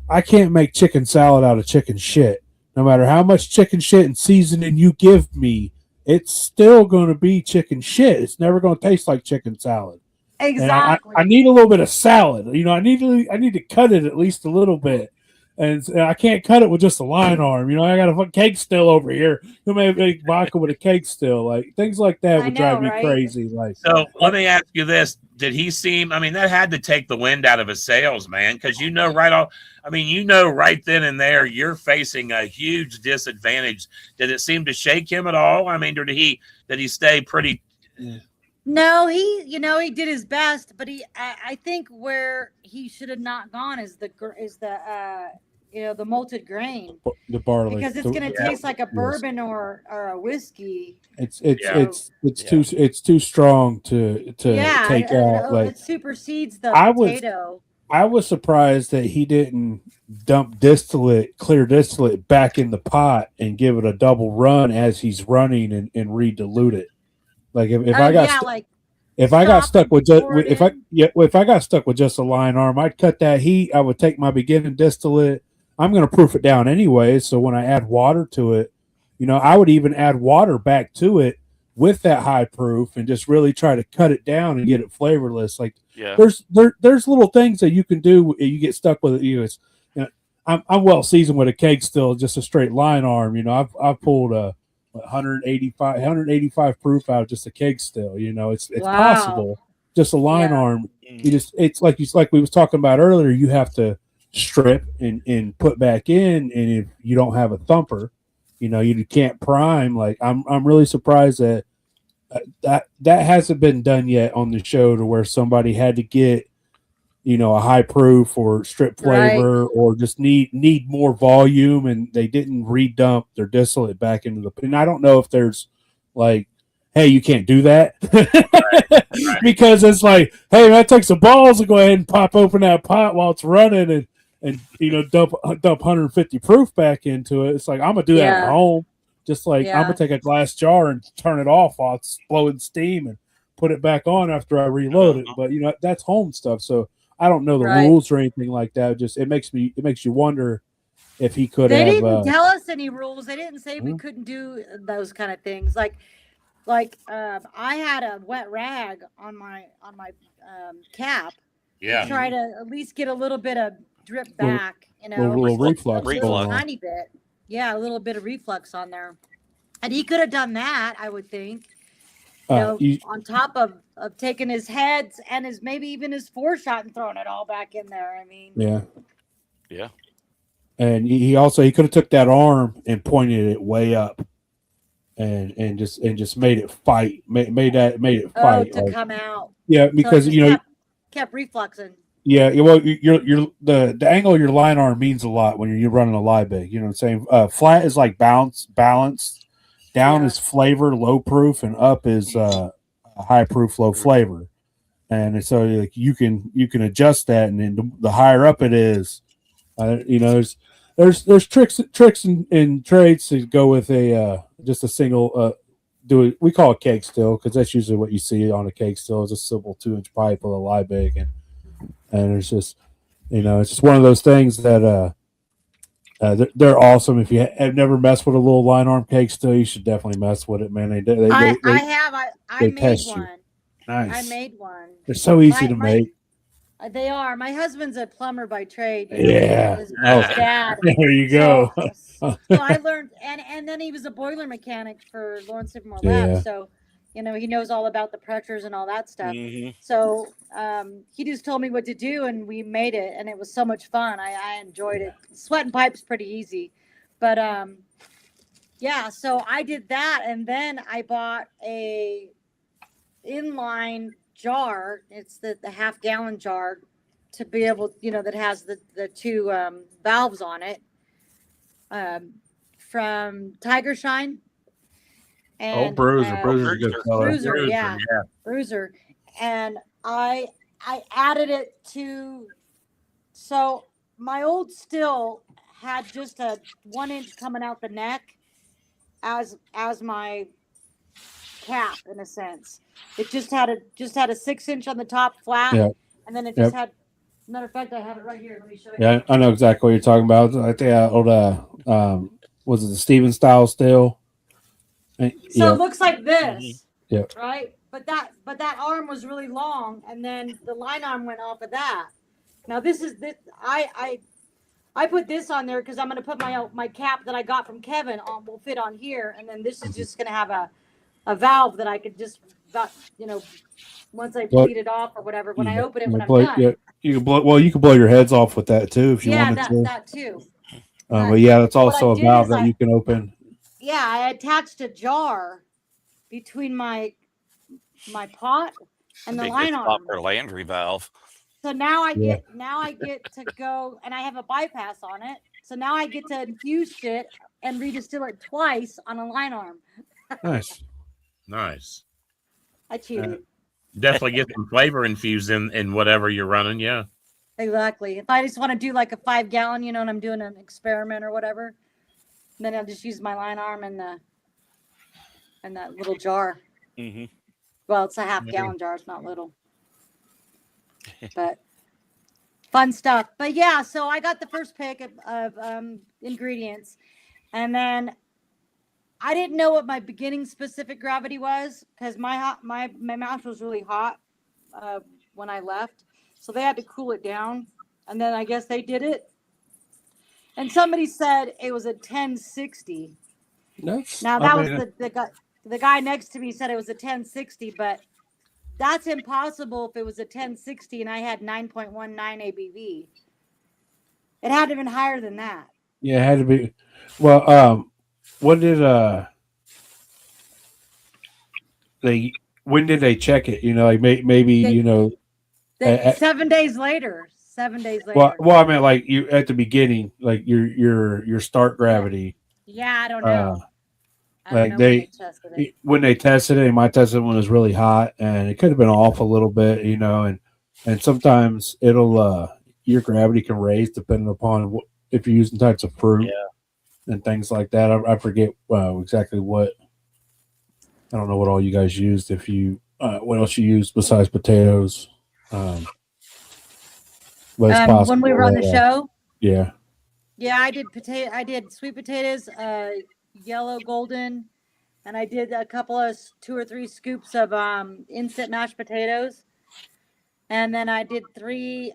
I can't make chicken salad out of chicken shit. No matter how much chicken shit and seasoning you give me, it's still going to be chicken shit. It's never going to taste like chicken salad. Exactly. I need a little bit of salad. I need to cut it at least a little bit, and I can't cut it with just a line arm. I got a cake still over here. You may make vodka with a cake still, things like that would drive me crazy. So let me ask you this: did he seem? I mean, that had to take the wind out of his sails, man, because right then and there, you're facing a huge disadvantage. Did it seem to shake him at all? I mean, did he stay pretty? No, he did his best, but I think where he should have not gone is the malted grain, the barley, because it's going to taste like a bourbon or a whiskey. It's too strong to take out. It supersedes the potato. I was surprised that he didn't dump clear distillate back in the pot and give it a double run as he's running and re-dilute it. Like if I got stuck with just a line arm, I'd cut that heat. I would take my beginning distillate. I'm going to proof it down anyway. So when I add water to it, I would even add water back to it with that high proof and just really try to cut it down and get it flavorless. There's little things that you can do. You get stuck with it. I'm well seasoned with a keg still, just a straight line arm. I've pulled a 185 proof out of just a keg still. It's possible. Just a line arm. It's like we was talking about earlier. You have to strip and put back in, and if you don't have a thumper, you can't prime. I'm really surprised that hasn't been done yet on the show, to where somebody had to get a high proof or strip flavor, or just need more volume, and they didn't redump their distillate back into the. And I don't know if there's hey, you can't do that, because it's like, hey, that takes some balls to go ahead and pop open that pot while it's running and dump 150 proof back into it. It's like I'm gonna do that at home. Just like I'm gonna take a glass jar and turn it off while it's blowing steam and put it back on after I reload it. But that's home stuff, so I don't know the rules or anything like that. Just it makes you wonder if he could have. They didn't tell us any rules. They didn't say we couldn't do those kind of things. Like I had a wet rag on my cap. Yeah. To try to at least get a little bit of drip back. A little reflux. A tiny bit. Yeah, a little bit of reflux on there. And he could have done that, I would think. On top of taking his heads and maybe even his foreshot and throwing it all back in there. I mean, yeah. And he could have took that arm and pointed it way up, and just made it fight. Made it fight to come out. Yeah, because so kept refluxing. Yeah, well, the angle of your line arm means a lot when you're running a Liebig. You know what I'm saying? Flat is like balance. Down is flavor, low proof, and up is high proof, low flavor. And so like you can adjust that, and then the higher up it is, there's tricks and trades to go with just a single. We call it cake still because that's usually what you see on a cake still is a simple 2-inch pipe with a Liebig, and it's just it's just one of those things that they're awesome. If you have never messed with a little line arm cake still, you should definitely mess with it, man. I made one. Nice. I made one. They're so easy to make. They are. My husband's a plumber by trade. Yeah. His dad. There you go. So I learned, and then he was a boiler mechanic for Lawrence Livermore Labs. So, he knows all about the pressures and all that stuff. Mm-hmm. So he just told me what to do, and we made it, and it was so much fun. I enjoyed it. Sweating pipe's pretty easy, but so I did that, and then I bought a inline jar. It's the half-gallon jar to be able, that has the two valves on it from Tiger Shine. And, Bruiser's a good color. Bruiser. And I added it to, so my old still had just a 1 inch coming out the neck as my cap, in a sense. It just had a 6-inch on the top flat, and then it just had. Matter of fact, I have it right here. Let me show you. Yeah, I know exactly what you're talking about. I think old was it the Steven style still? So it looks like this, mm-hmm. right? But that arm was really long, and then the line arm went off of that. Now this. I put this on there because I'm going to put my cap that I got from Kevin on. Will fit on here, and then this is just going to have a valve that I could just, once I bleed it off or whatever. When I open it, when I'm done. Yeah, you can blow. Well, you can blow your heads off with that too if you wanted to. Yeah, that too. But that's also a valve that you can open. Yeah, I attached a jar between my pot and the line arm. Or Landry valve. So now I get to go, and I have a bypass on it. So now I get to infuse it and redistill it twice on a line arm. Nice. I cheated. Definitely get some flavor infused in whatever you're running. Yeah. Exactly. If I just want to do like a 5-gallon, and I'm doing an experiment or whatever, then I'll just use my line arm and that little jar. Mm-hmm. Well, it's a half-gallon jar. It's not little. But fun stuff. But yeah, so I got the first pick of ingredients, and then I didn't know what my beginning specific gravity was because my mouth was really hot when I left, so they had to cool it down, and then I guess they did it. And somebody said it was a 1060. Now that was the guy next to me said it was a 1060, but that's impossible if it was a 1060 and I had 9.19 ABV. It had to have been higher than that. Yeah, it had to be. Well, when did they check it? Like maybe 7 days later. 7 days later. Well, I meant like you at the beginning, like your start gravity. Yeah, I don't know. When they tested it, they might test it when it was really hot, and it could have been off a little bit, and sometimes it'll your gravity can raise depending upon if you're using types of fruit and things like that. I forget exactly what. I don't know what all you guys used. If you what else you used besides potatoes? But it's possible. When we were on the show. Yeah. Yeah, I did sweet potatoes, yellow golden, and I did a couple of 2 or 3 scoops of instant mashed potatoes, and then I did 3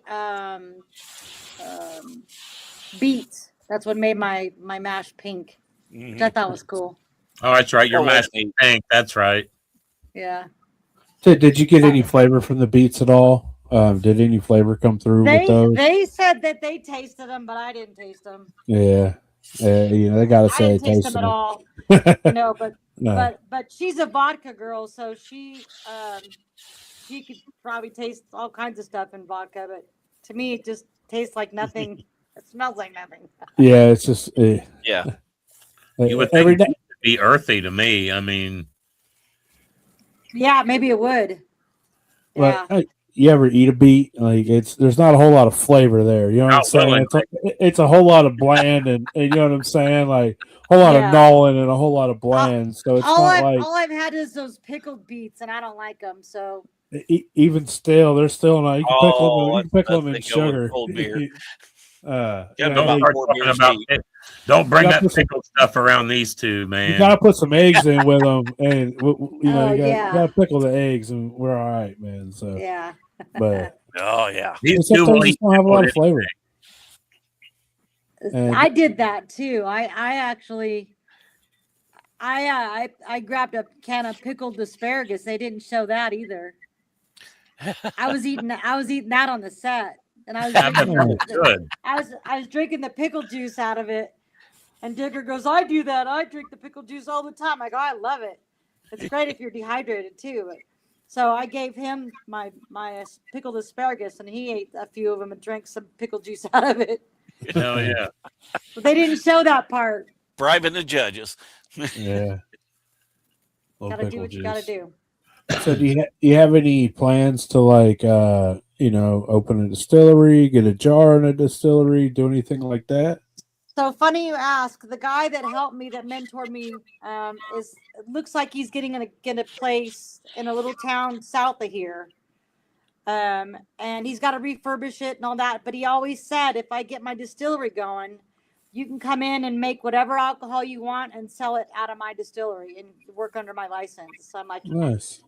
beets. That's what made my mash pink, which I thought was cool. Oh, that's right. Your mash pink. That's right. Yeah. Did you get any flavor from the beets at all? Did any flavor come through with those? They said that they tasted them, but I didn't taste them. Yeah. They gotta say I didn't taste them at all. But No. but she's a vodka girl, so she could probably taste all kinds of stuff in vodka. But to me, it just tastes like nothing. It smells like nothing. Yeah, it's just yeah. You would think it would be earthy to me. I mean, yeah, maybe it would. Yeah. You ever eat a beet? Like there's not a whole lot of flavor there. You know what I'm saying? It's a whole lot of bland and you know what I'm saying? Like a whole lot of gnawing and a whole lot of bland. So it's all I've had is those pickled beets, and I don't like them. So even still, they're still not. You can pickle them in sugar. Cold beer. Don't bring that pickled stuff around these two, man. You gotta put some eggs in with them, and you gotta pickle the eggs, and we're all right, man. So yeah, but these two don't have a lot of flavor. I did that too. I actually I grabbed a can of pickled asparagus. They didn't show that either. I was eating that on the set. And I was drinking the pickle juice out of it. And Digger goes, I do that. I drink the pickle juice all the time. I go, I love it. It's great if you're dehydrated too. So I gave him my pickled asparagus, and he ate a few of them and drank some pickle juice out of it. Oh yeah. But they didn't show that part. Bribing the judges. Yeah. Gotta do what you gotta do. So do you have any plans to open a distillery, get a jar in a distillery, do anything like that? So funny you ask. The guy that helped me, that mentored me, looks like he's getting a place in a little town south of here. And he's got to refurbish it and all that. But he always said, if I get my distillery going, you can come in and make whatever alcohol you want and sell it out of my distillery and work under my license. So I'm like, nice.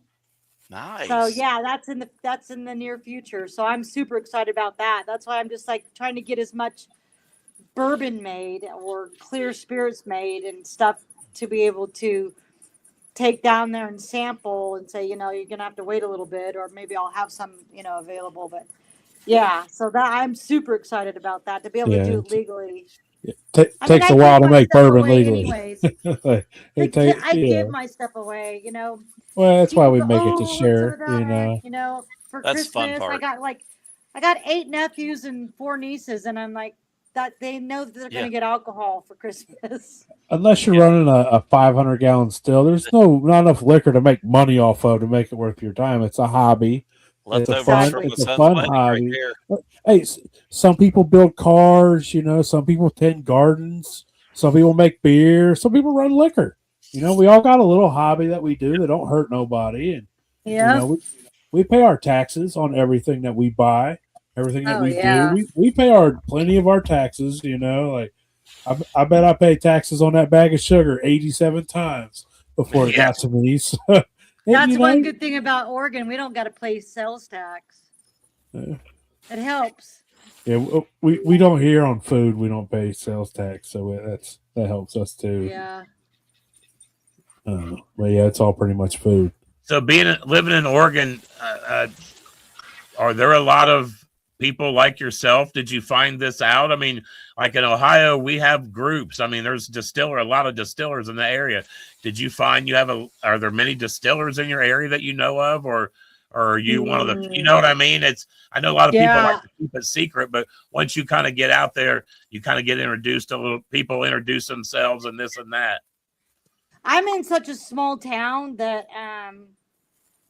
So yeah, that's in the near future. So I'm super excited about that. That's why I'm just like trying to get as much bourbon made or clear spirits made and stuff to be able to take down there and sample and say, you're gonna have to wait a little bit, or maybe I'll have some, available. But yeah, so that I'm super excited about that, to be able to do it legally. Yeah. Takes a while to make bourbon legally. I give my stuff away, Well, that's why we make it to share, for that's Christmas. Fun part. I got 8 nephews and 4 nieces, and I'm like, that they know that they're going to get alcohol for Christmas. Unless you're running a 500-gallon still, there's not enough liquor to make money off of to make it worth your time. It's a hobby. It's a fun hobby. Right, hey, some people build cars, some people tend gardens, some people make beer, some people run liquor. We all got a little hobby that we do that don't hurt nobody. And we pay our taxes on everything that we buy, everything that we do. We pay plenty of our taxes, like I bet I paid taxes on that bag of sugar 87 times before it got to me. So, that's one good thing about Oregon. We don't got to pay sales tax. It helps. Yeah, we don't here on food. We don't pay sales tax, so that helps us too. Yeah. But yeah, it's all pretty much food. So living in Oregon, are there a lot of people like yourself? Did you find this out? I mean, like in Ohio, we have groups. I mean, there's a lot of distillers in the area. Did you find are there many distillers in your area that you know of, or are you one of the, you know what I mean? I know a lot of people like to keep it secret, but once you kind of get out there, you kind of get introduced to people introduce themselves and this and that. I'm in such a small town that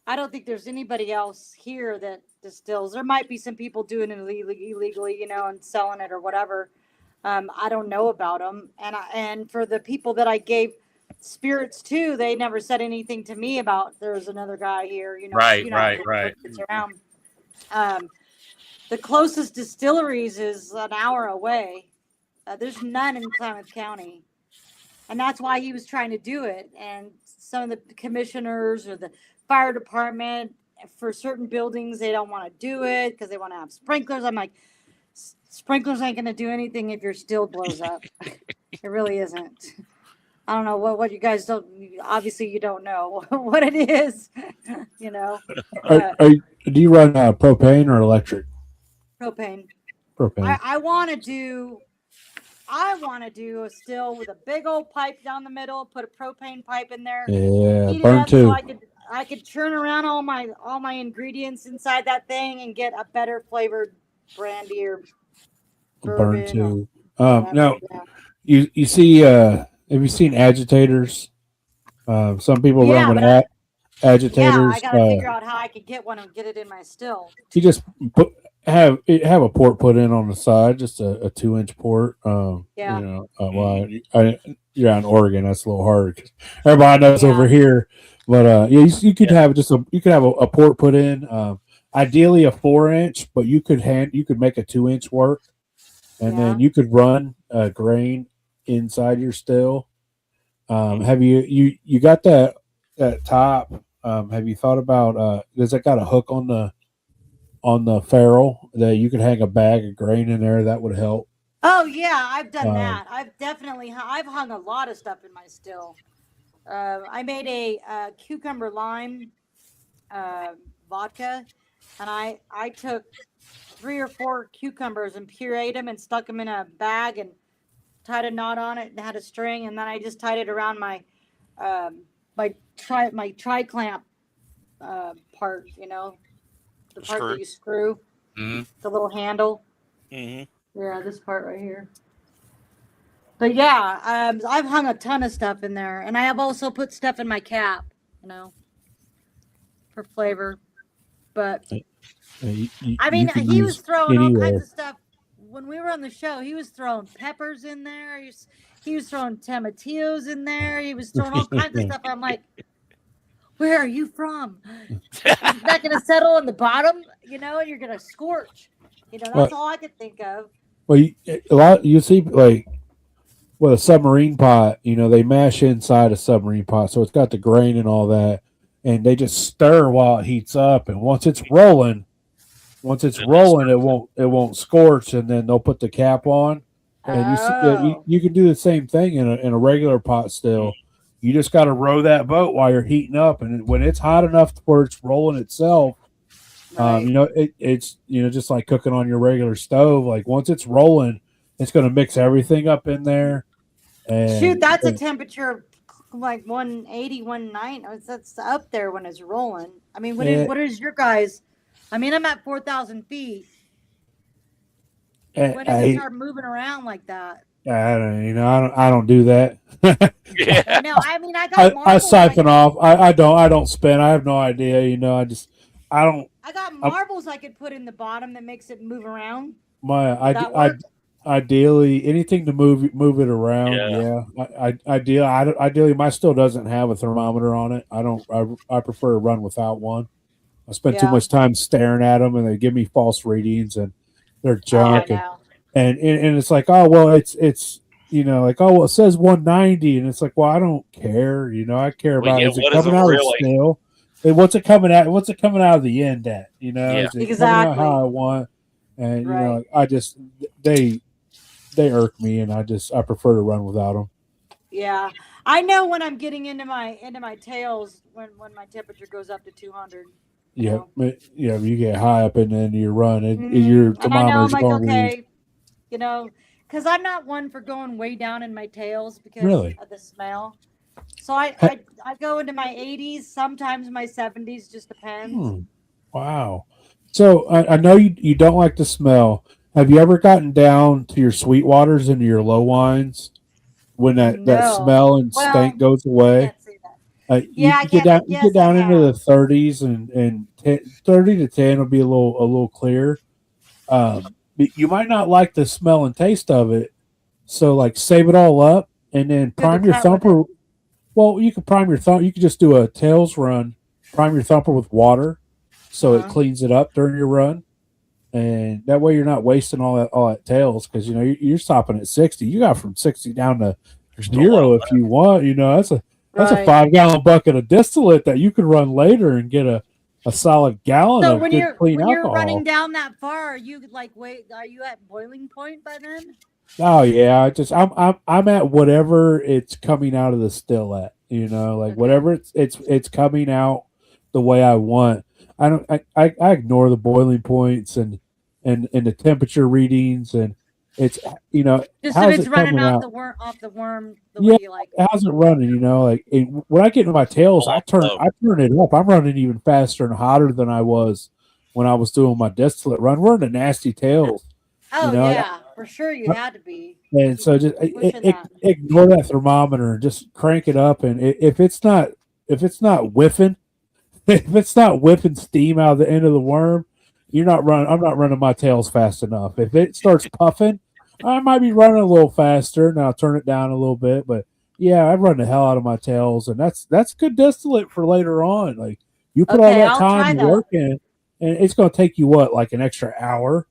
I don't think there's anybody else here that distills. There might be some people doing it illegally, and selling it or whatever. I don't know about them. And for the people that I gave spirits to, they never said anything to me about there's another guy here. Right. It's around. The closest distilleries is an hour away. There's none in Klamath County. And that's why he was trying to do it. And some of the commissioners or the fire department for certain buildings, they don't want to do it because they want to have sprinklers. I'm like, sprinklers ain't going to do anything if your still blows up. It really isn't. I don't know what you guys don't, obviously you don't know what it is, Do you run propane or electric? Propane. I want to do a still with a big old pipe down the middle, put a propane pipe in there. Yeah, burn too. So I could churn around all my ingredients inside that thing and get a better flavored brandy or burn too. Now, you see, have you seen agitators? Some people run with agitators. Yeah, I gotta figure out how I could get one and get it in my still. You just have a port put in on the side, just a 2-inch port. You're out in Oregon, that's a little hard. Everybody knows over here, but you could have a port put in. Ideally a 4-inch, but you could make a 2-inch work, and then you could run a grain inside your still. Have you got that top? Have you thought about does it got a hook on the ferrule that you could hang a bag of grain in there? That would help. Oh yeah, I've done that. I've hung a lot of stuff in my still. I made a cucumber lime vodka, and I took 3 or 4 cucumbers and pureed them and stuck them in a bag and tied a knot on it and had a string, and then I just tied it around my tri clamp part, the part that you screw, the little handle. Yeah, this part right here. But yeah, I've hung a ton of stuff in there, and I have also put stuff in my cap, for flavor. But he was throwing all kinds of stuff when we were on the show. He was throwing peppers in there. He was throwing tomatillos in there. He was throwing all kinds of stuff. I'm like, where are you from? It's not going to settle on the bottom, and you're going to scorch. That's all I could think of. Well, you see, like, with a submarine pot, they mash inside a submarine pot, so it's got the grain and all that, and they just stir while it heats up, and once it's rolling, it won't scorch, and then they'll put the cap on, and you can do the same thing in a regular pot still. You just got to row that boat while you're heating up, and when it's hot enough where it's rolling itself, it's just like cooking on your regular stove. Like once it's rolling, it's going to mix everything up in there. And, shoot, that's a temperature like 180, 190. That's up there when it's rolling. I mean, what is your guys? I mean, I'm at 4,000 feet. When does it start moving around like that? I don't do that. Yeah. No, I mean, I siphon off. I don't spin. I have no idea. I don't. I got marbles I could put in the bottom that makes it move around. Ideally, anything to move it around. Yeah. Ideally, my still doesn't have a thermometer on it. I prefer to run without one. I spend too much time staring at them, and they give me false readings, and they're junk. And it's like, oh well, it's like, oh well, it says 190, and it's like, well, I don't care. I care about is it coming out of the still? And what's it coming out of the end at? Is it coming out how I want? And I just they irk me, and I prefer to run without them. Yeah, I know when I'm getting into my tails when my temperature goes up to 200. Yeah, you get high up in the end of your run, and your thermometer's going to read. Because I'm not one for going way down in my tails because of the smell. So I go into my 80s, sometimes my 70s, just depends. Wow. So I know you don't like the smell. Have you ever gotten down to your sweet waters and your low wines when that smell and stank goes away? I can't say that. Yeah, you get down into the 30s, and 30 to 10 will be a little clear. You might not like the smell and taste of it, so like save it all up and then prime your thumper. Well, you can prime your thumb. You can just do a tails run, prime your thumper with water, so it cleans it up during your run, and that way you're not wasting all that tails, because you're stopping at 60. You got from 60 down to 0 if you want. That's a 5-gallon bucket of distillate that you could run later and get a solid gallon of good clean alcohol. You're running down that far, are you are you at boiling point by then? Oh yeah, I'm at whatever it's coming out of the still at, whatever it's coming out the way I want. I ignore the boiling points and the temperature readings, and it's just if it's running off the worm the way you like. How's it running? When I get into my tails, I turn it up. I'm running even faster and hotter than I was when I was doing my distillate run. We're in the nasty tails. Oh yeah, for sure you had to be. And so just ignore that thermometer and just crank it up. And if it's not whiffing, if it's not whipping steam out of the end of the worm, I'm not running my tails fast enough. If it starts puffing, I might be running a little faster, and I'll turn it down a little bit. But yeah, I run the hell out of my tails, and that's good distillate for later on. Like you put all that time working, and it's going to take you like an extra hour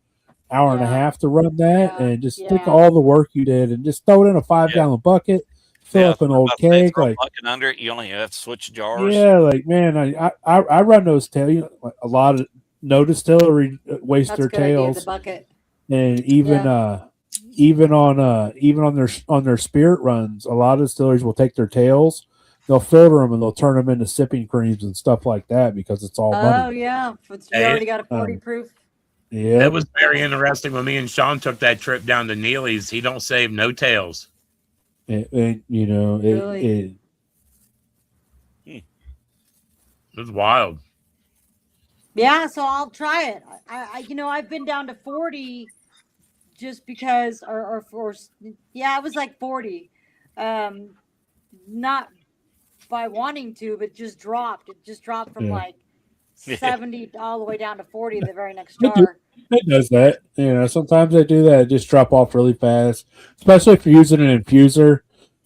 and a half to run that, and just think of all the work you did, and just throw it in a 5-gallon bucket, fill up an old keg. Like bucket under it, you only have to switch jars. Yeah, like man, I run those tails. A lot of no distillery waste their tails. The bucket. And even on their spirit runs, a lot of distilleries will take their tails, they'll filter them, and they'll turn them into sipping creams and stuff like that, because it's all money. Oh yeah, you already got a 40 proof. Yeah, that was very interesting when me and Sean took that trip down to Neely's. He don't save no tails. It was wild. Yeah, so I'll try it. I've been down to 40 just because, it was like 40. Not by wanting to, but just dropped. It just dropped from 70 all the way down to 40 the very next jar. It does that. Sometimes they do that. It just drop off really fast, especially if you're using an infuser.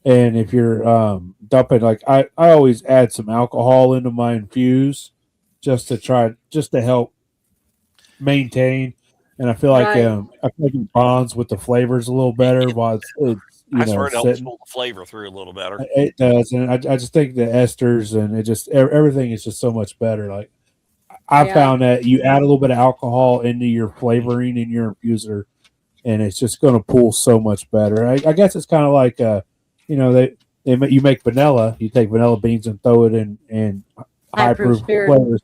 And if you're dumping, like I always add some alcohol into my infuse just to help maintain. And I feel like it bonds with the flavors a little better while it's I swear it helps pull the flavor through a little better. It does, and I just think the esters and it just everything is just so much better. Like I found that you add a little bit of alcohol into your flavoring in your infuser, and it's just going to pull so much better. I guess it's kind of like you make vanilla. You take vanilla beans and throw it in high proof flavors,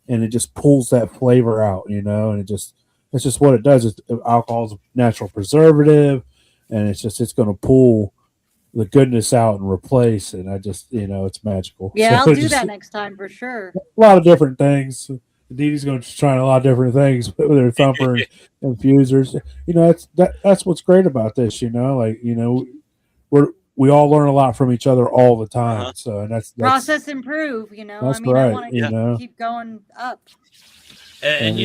and it just pulls that flavor out. And it's just what it does. Alcohol is a natural preservative, and it's going to pull the goodness out and replace. And I just, it's magical. Yeah, so I'll do that next time for sure. A lot of different things. DeeDee's going to try a lot of different things with her thumper and infusers. That's what's great about this. We all learn a lot from each other all the time. So, and that's process improve. That's I want to keep going up. And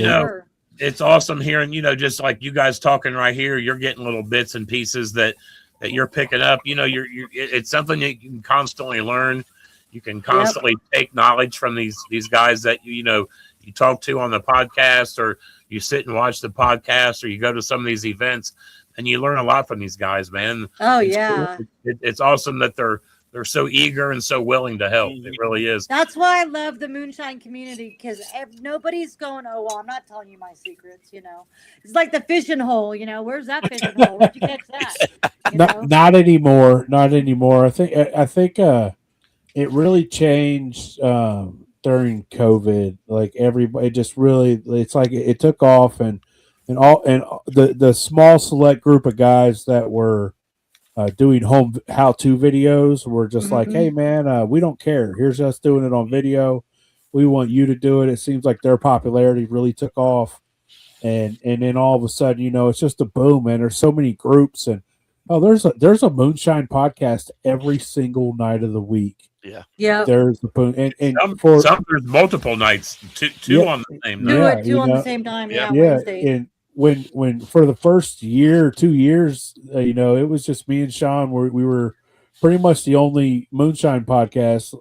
it's awesome hearing, just like you guys talking right here, you're getting little bits and pieces that you're picking up. It's something that you can constantly learn. You can constantly take knowledge from these guys that you talk to on the podcast, or you sit and watch the podcast, or you go to some of these events, and you learn a lot from these guys, man. Oh, it's awesome that they're so eager and so willing to help. It really is. That's why I love the moonshine community, because nobody's going, oh, well, I'm not telling you my secrets, It's like the fishing hole, where's that fishing hole? Where'd you catch that? Not anymore. Not anymore. I think it really changed during COVID. Like everybody just really, it's like it took off, and the small select group of guys that were doing home how-to videos were just like, hey man, we don't care. Here's us doing it on video. We want you to do it. It seems like their popularity really took off, and then all of a sudden, it's just a boom. And there's so many groups, and there's a moonshine podcast every single night of the week. Yeah. There's the poon, and some there's multiple nights, two on the same night. Two on the same time. Yeah, Wednesday. And when for the first year, 2 years, it was just me and Sean. We were pretty much the only moonshine podcast.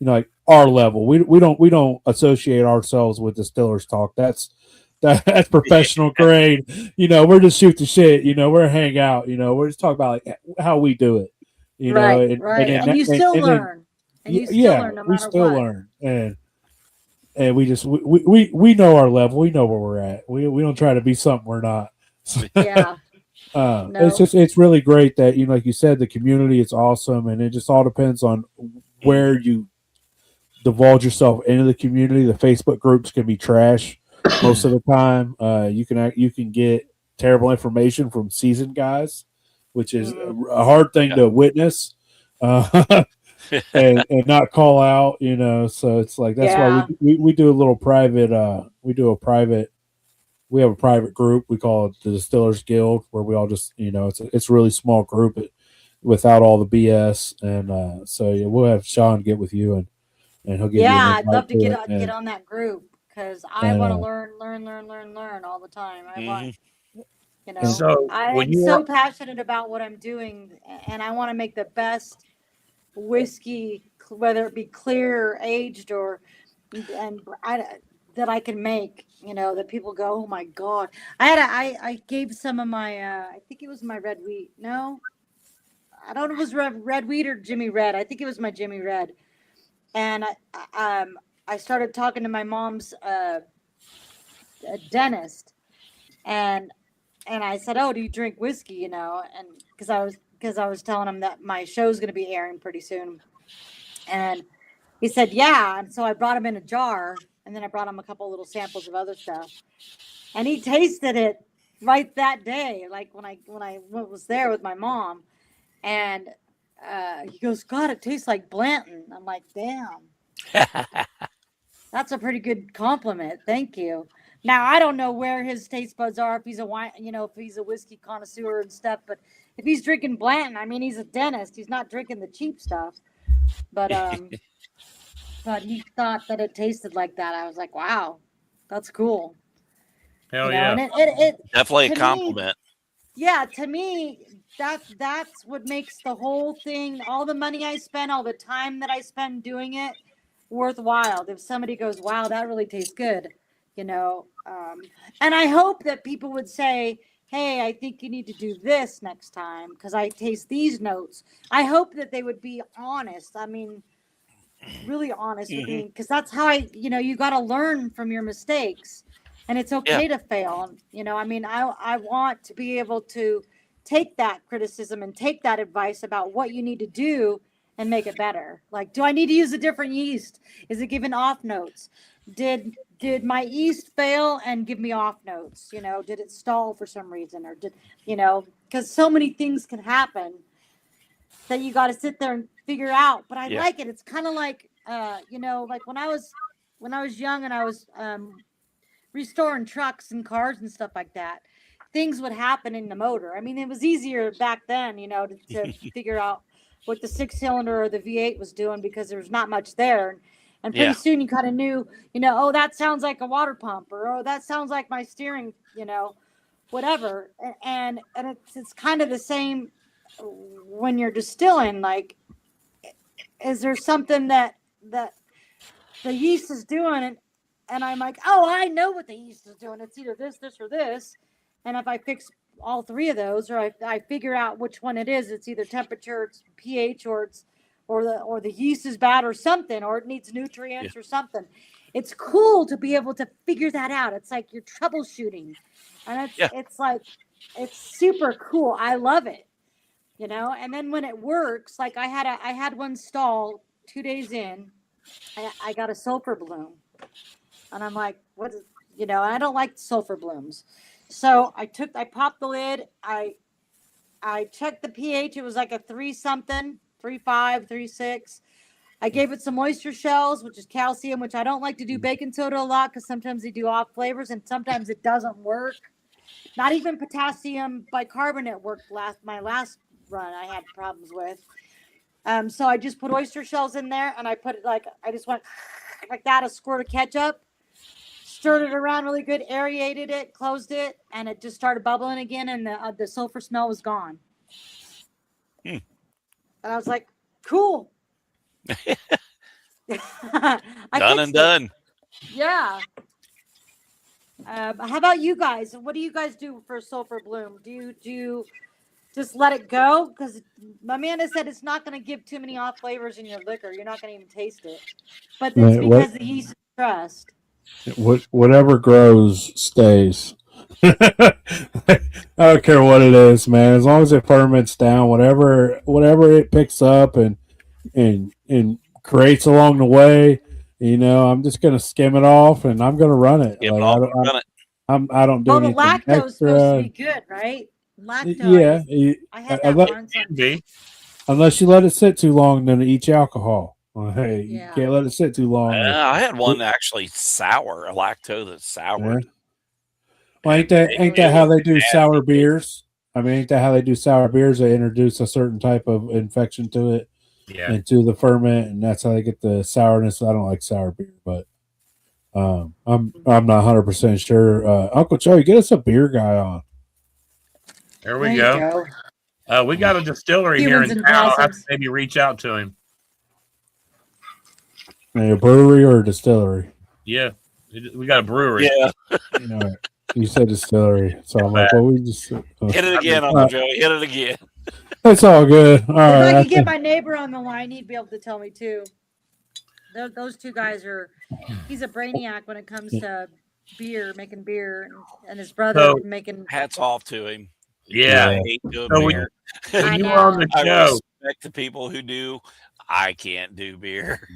Like our level. We don't associate ourselves with Distillers Talk. That's professional grade. We're just shoot the shit. We're hang out. We're just talk about like how we do it. Right. And you still learn. And you still learn no matter what. We still learn. And we just we know our level. We know where we're at. We don't try to be something we're not. Yeah. It's really great that like you said, the community is awesome, and it just all depends on where you divulge yourself into the community. The Facebook groups can be trash most of the time. You can get terrible information from seasoned guys, which is a hard thing to witness. And not call out, so it's like that's why we do a little private we have a private group, we call it the Distillers Guild, where we all just it's a really small group without all the BS, and so we'll have Sean get with you and he'll get I'd love to get on that group because I want to learn all the time. I want So I'm so passionate about what I'm doing, and I want to make the best whiskey, whether it be clear or aged that I can make, that people go, oh my God. I gave some of my, I think it was my red wheat. No, I don't know if it was red wheat or Jimmy Red. I think it was my Jimmy Red. And I started talking to my mom's dentist, and I said, oh, do you drink whiskey? And because I was telling him that my show's going to be airing pretty soon. And he said, yeah. And so I brought him in a jar, and then I brought him a couple little samples of other stuff. And he tasted it right that day, like when I was there with my mom. And he goes, God, it tastes like Blanton. I'm like, damn. That's a pretty good compliment. Thank you. Now, I don't know where his taste buds are, if he's a wine, if he's a whiskey connoisseur and stuff, but if he's drinking Blanton, I mean, he's a dentist. He's not drinking the cheap stuff. But but he thought that it tasted like that. I was like, wow, that's cool. Hell yeah. And it definitely a compliment. To me, that's what makes the whole thing, all the money I spend, all the time that I spend doing it, worthwhile. If somebody goes, wow, that really tastes good, and I hope that people would say, hey, I think you need to do this next time because I taste these notes. I hope that they would be honest. I mean, really honest with me, because that's how you got to learn from your mistakes, and it's okay to fail. I mean, I want to be able to take that criticism and take that advice about what you need to do and make it better. Like, do I need to use a different yeast? Is it giving off notes? Did my yeast fail and give me off notes? Did it stall for some reason, or did because so many things can happen that you got to sit there and figure out. But I like it. It's kind of like like when I was young and I was restoring trucks and cars and stuff like that, things would happen in the motor. I mean, it was easier back then, to figure out what the 6-cylinder or the V8 was doing because there was not much there. And pretty soon you kind of knew, oh, that sounds like a water pump, or, oh, that sounds like my steering, whatever. And it's kind of the same when you're distilling. Like, is there something that the yeast is doing? And I'm like, oh, I know what the yeast is doing. It's either this, or this. And if I fix all three of those, or I figure out which one it is, it's either temperature, it's pH, or the yeast is bad or something, or it needs nutrients or something. It's cool to be able to figure that out. It's like you're troubleshooting, and it's like, it's super cool. I love it, and then when it works, like I had one stall 2 days in, I got a sulfur bloom, and I'm like, what is, I don't like sulfur blooms. So I popped the lid. I checked the pH. It was like a 3-something, 3.5, 3.6. I gave it some oyster shells, which is calcium, which I don't like to do baking soda a lot because sometimes they do off flavors and sometimes it doesn't work. Not even potassium bicarbonate worked my last run I had problems with. So I just put oyster shells in there, and I put it I just went like that, a squirt of ketchup, stirred it around really good, aerated it, closed it, and it just started bubbling again, and the sulfur smell was gone. And I was like, cool. Done and done. Yeah. How about you guys? What do you guys do for sulfur bloom? Do you just let it go? Because Amanda said it's not going to give too many off flavors in your liquor. You're not going to even taste it. But it's because the yeast is trust. Whatever grows stays. I don't care what it is, man. As long as it ferments down, whatever it picks up and creates along the way, I'm just gonna skim it off and I'm gonna run it. Yep, Like, I don't do the anything lactose extra. is supposed to be good, right? Lactose. Yeah, I had that once. Unless you let it sit too long, then it eats alcohol. Well, hey, you can't let it sit too long. I had one actually sour, a lactose that's sour. Yeah. Well, ain't that how they do sour beers? I mean, ain't that how they do sour beers? They introduce a certain type of infection to it, into the ferment, and that's how they get the sourness. I don't like sour beer, but I'm not 100% sure. Uncle Joey, get us a beer guy on. There we go. We got a distillery here in town. I'll have to maybe reach out to him. A brewery or a distillery? Yeah, we got a brewery. Yeah. You said distillery, so I'm like, well, we just hit it again, Uncle Joey. Hit it again. It's all good. All right. If I could get my neighbor on the line, he'd be able to tell me too. Those two guys he's a brainiac when it comes to making beer, and his brother making. Hats off to him. Yeah. I hate doing beer. When you were on the show, I respect the people who do. I can't do beer.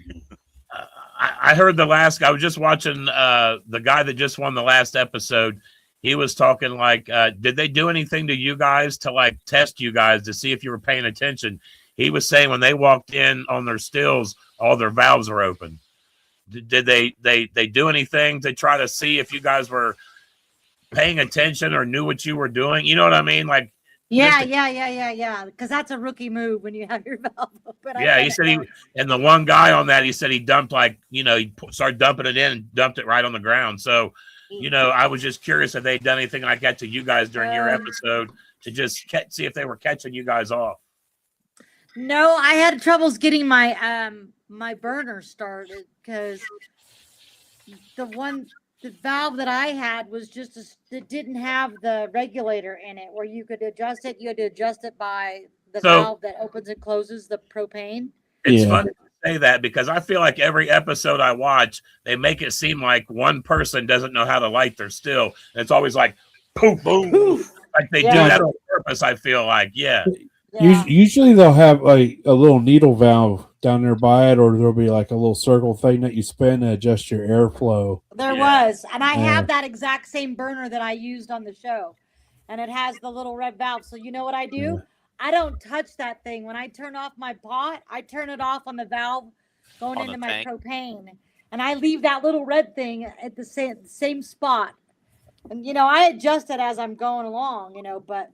I heard the last guy. I was just watching the guy that just won the last episode. He was talking like, did they do anything to you guys to like test you guys to see if you were paying attention? He was saying when they walked in on their stills, all their valves were open. Did they do anything to try to see if you guys were paying attention or knew what you were doing? You know what I mean? Like, yeah. Because that's a rookie move when you have your valve open. Yeah, he said and the one guy on that, he said he dumped he started dumping it in and dumped it right on the ground. So, I was just curious if they'd done anything like that to you guys during your episode to just see if they were catching you guys off. No, I had troubles getting my my burner started because the valve that I had was it didn't have the regulator in it where you could adjust it. You had to adjust it by the valve that opens and closes the propane. It's funny to say that because I feel like every episode I watch, they make it seem like one person doesn't know how to light their still. And it's always like, poof, boom. Poof. Like they do that on purpose, I feel like. Yeah. Usually they'll have a little needle valve down there by it, or there'll be like a little circle thing that you spin to adjust your airflow. There was, and I have that exact same burner that I used on the show, and it has the little red valve. So you know what I do? Yeah. I don't touch that thing. When I turn off my pot, I turn it off on the valve going into my propane, and I leave that little red thing at the same spot. And I adjust it as I'm going along, but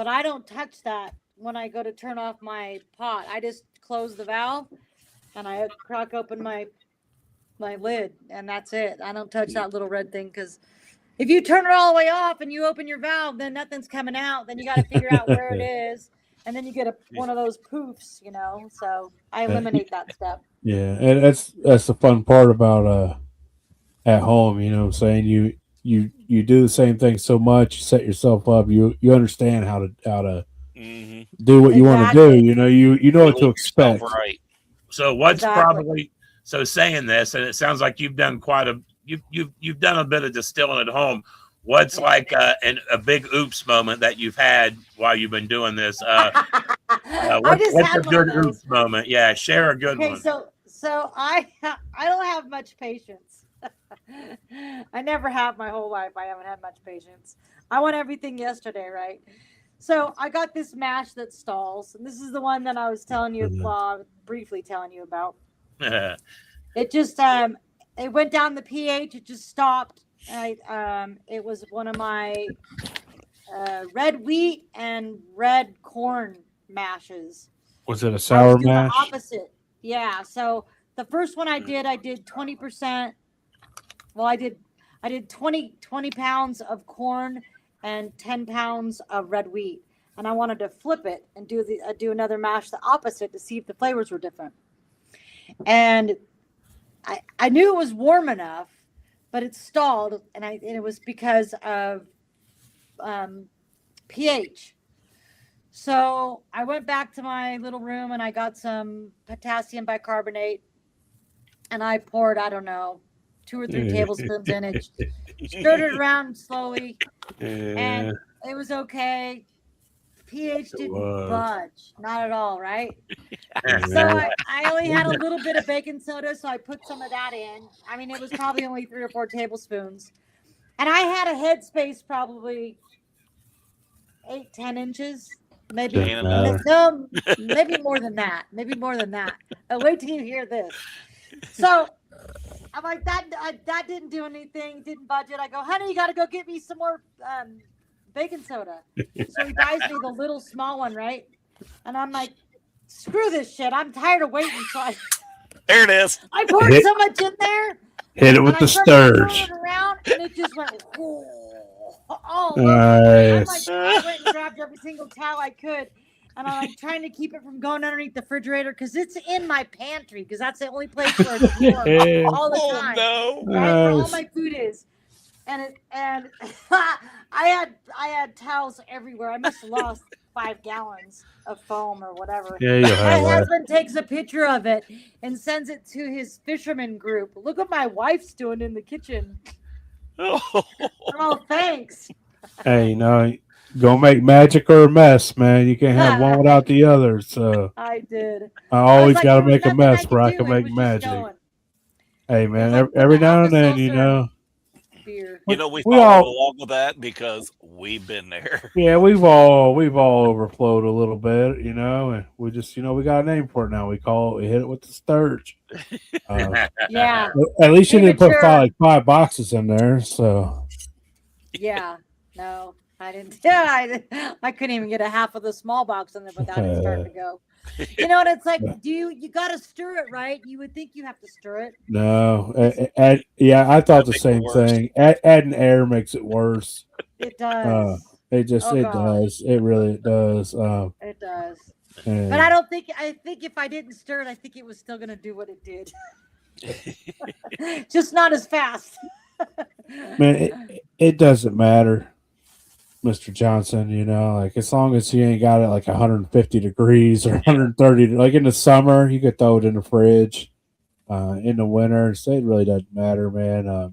I don't touch that. When I go to turn off my pot, I just close the valve and I crack open my lid, and that's it. I don't touch that little red thing because if you turn it all the way off and you open your valve, then nothing's coming out. Then you got to figure out where it is, and then you get one of those poofs, So I eliminate that step. Yeah, and that's the fun part about at home. You know what I'm saying? You do the same thing so much, you set yourself up. You understand how to do what you want to do. You know what to expect. Right. So what's probably saying this, and it sounds like you've done you've done a bit of distilling at home. What's like a big oops moment that you've had while you've been doing this? What's a good oops moment? Yeah, share a good one. So I don't have much patience. I never have my whole life. I haven't had much patience. I want everything yesterday, right? So I got this mash that stalls, and this is the one that I was telling you, briefly telling you about. It just it went down the pH. It just stopped. It was one of my red wheat and red corn mashes. Was it a I was sour doing the mash? opposite. Yeah. So the first one I did 20%. Well, I did 20 pounds of corn and 10 pounds of red wheat, and I wanted to flip it and do another mash the opposite to see if the flavors were different. And I knew it was warm enough, but it stalled, and it was because of pH. So I went back to my little room and I got some potassium bicarbonate, and I poured, I don't know, 2 or 3 tablespoons in it, stirred it around slowly, and it was okay. pH didn't budge, not at all, right? So I only had a little bit of baking soda, so I put some of that in. I mean, it was probably only 3 or 4 tablespoons. And I had a headspace probably 8-10 inches. Maybe no, maybe more than that. Maybe more than that. Wait till you hear this. So I'm like, that didn't do anything, didn't budget. I go, honey, you got to go get me some more baking soda. So he buys me the little small one, right? And I'm like, screw this shit. I'm tired of waiting. So there it is. I poured so much in there. Hit it with the sturge. It around, and it just went all nice. I went and grabbed every single towel I could. And I'm like trying to keep it from going underneath the refrigerator because it's in my pantry because that's the only place where it's warm all the time. Oh, no. Right, where all my food is. And I had towels everywhere. I must have lost 5 gallons of foam or whatever. Yeah, my husband takes a picture of it and sends it to his fisherman group. Look what my wife's doing in the kitchen. Oh, thanks. Hey, go make magic or a mess, man. You can't have one without the other. So I did. I always got to make a mess where I can make magic. Hey, man, every now and then, Beer. We follow along with that because we've been there. Yeah, we've all overflowed a little bit, and we just, we got a name for it now. We hit it with the sturge. Yeah. At least you didn't put 5 boxes in there, so. Yeah. No, I didn't. Yeah, I couldn't even get a half of the small box in there without it starting to go. You know what it's like? You got to stir it, right? You would think you have to stir it. No, I thought the same thing. Adding air makes it worse. It does. It does. It really does. It does. But I think if I didn't stir it, I think it was still going to do what it did. Just not as fast. Man, it doesn't matter, Mr. Johnson, like as long as you ain't got it like 150 degrees or 130, like in the summer, you could throw it in the fridge. In the winter, so it really doesn't matter, man.